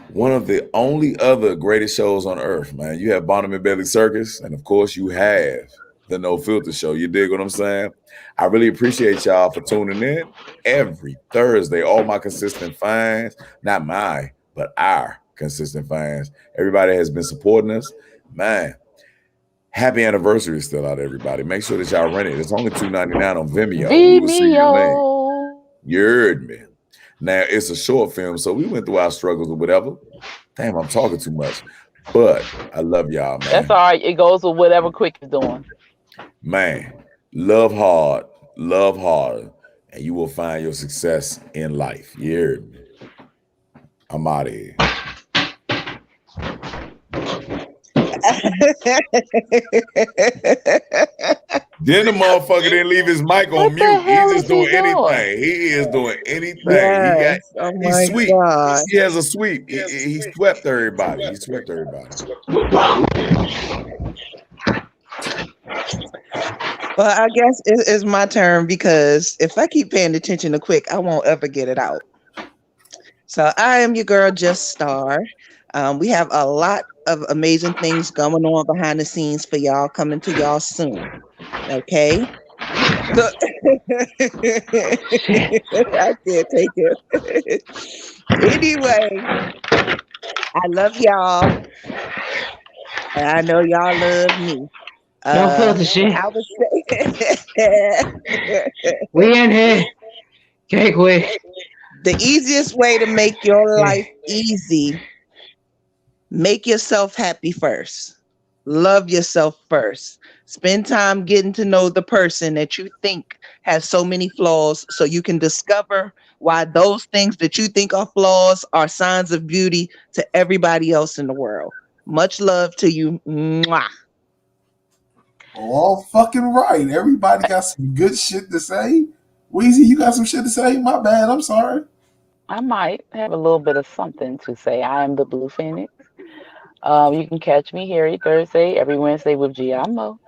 one of the only other greatest shows on earth, man. You have Barnum and Bailey Circus, and of course, you have the No Filter Show. You dig what I'm saying? I really appreciate y'all for tuning in every Thursday. All my consistent fans, not my, but our consistent fans. Everybody has been supporting us, man. Happy anniversary still out, everybody. Make sure that y'all rent it. It's only $2.99 on Vimeo. We will see your name. You heard me. Now, it's a short film, so we went through our struggles or whatever. Damn, I'm talking too much. But I love y'all, man. That's all right. It goes with whatever Quick is doing. Man, love hard, love harder, and you will find your success in life. You heard me? I'm out of here. Then the motherfucker didn't leave his mic on mute. He's just doing anything. He is doing anything. Yes. He's sweet. God. He has a sweep. He swept everybody. He swept everybody. Well, I guess it's my turn because if I keep paying attention to Quick, I won't ever get it out. So I am your girl, Just Star. We have a lot of amazing things going on behind the scenes for y'all, coming to y'all soon. Okay? So I can't take it. Anyway, I love y'all. And I know y'all love me. Don't feel the shit. I would say we in here. K-Quick. The easiest way to make your life easy, make yourself happy first. Love yourself first. Spend time getting to know the person that you think has so many flaws so you can discover why those things that you think are flaws are signs of beauty to everybody else in the world. Much love to you. Mwah. All fucking right. Everybody got some good shit to say. Weezy, you got some shit to say? My bad. I'm sorry. I might have a little bit of something to say. I am the Blue Phoenix. You can catch me here every Thursday, every Wednesday with GIMO,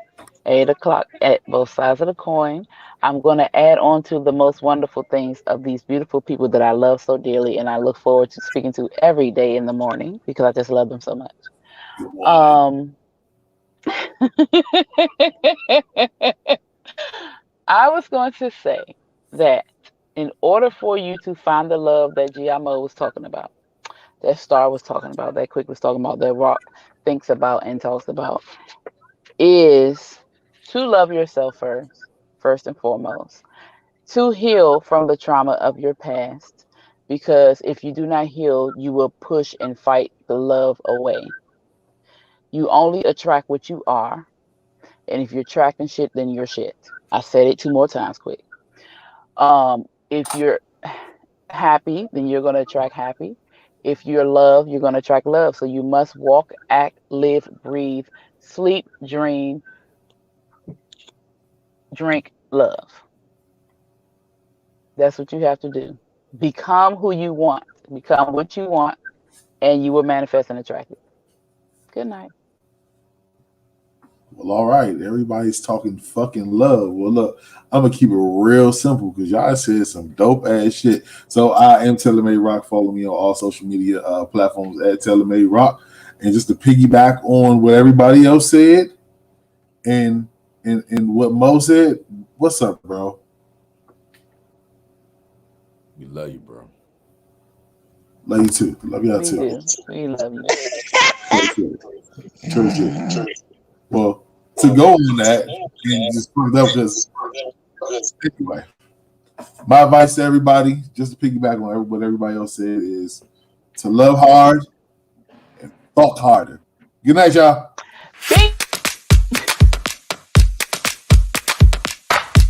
8 o'clock at both sides of the coin. I'm going to add on to the most wonderful things of these beautiful people that I love so dearly, and I look forward to speaking to every day in the morning because I just love them so much. I was going to say that in order for you to find the love that GIMO was talking about, that Star was talking about, that Quick was talking about, that Rock thinks about and talks about, is to love yourself first and foremost, to heal from the trauma of your past, because if you do not heal, you will push and fight the love away. You only attract what you are, and if you're attracting shit, then you're shit. I said it 2 more times, Quick. If you're happy, then you're going to attract happy. If you're love, you're going to attract love. So you must walk, act, live, breathe, sleep, dream, drink, love. That's what you have to do. Become who you want Become what you want, and you will manifest and attract it. Good night. Well, all right. Everybody's talking fucking love. Well, look, I'm gonna keep it real simple because y'all said some dope ass shit. So I am TaylorMade Rock. Follow me on all social media platforms at TaylorMade Rock. And just to piggyback on what everybody else said, and what Mo said, what's up, bro? We love you, bro. Love you too. Love y'all too. We love you. Church. Well, to go on that and just put it up because anyway, my advice to everybody, just to piggyback on what everybody else said, is to love hard and fuck harder. Good night, y'all.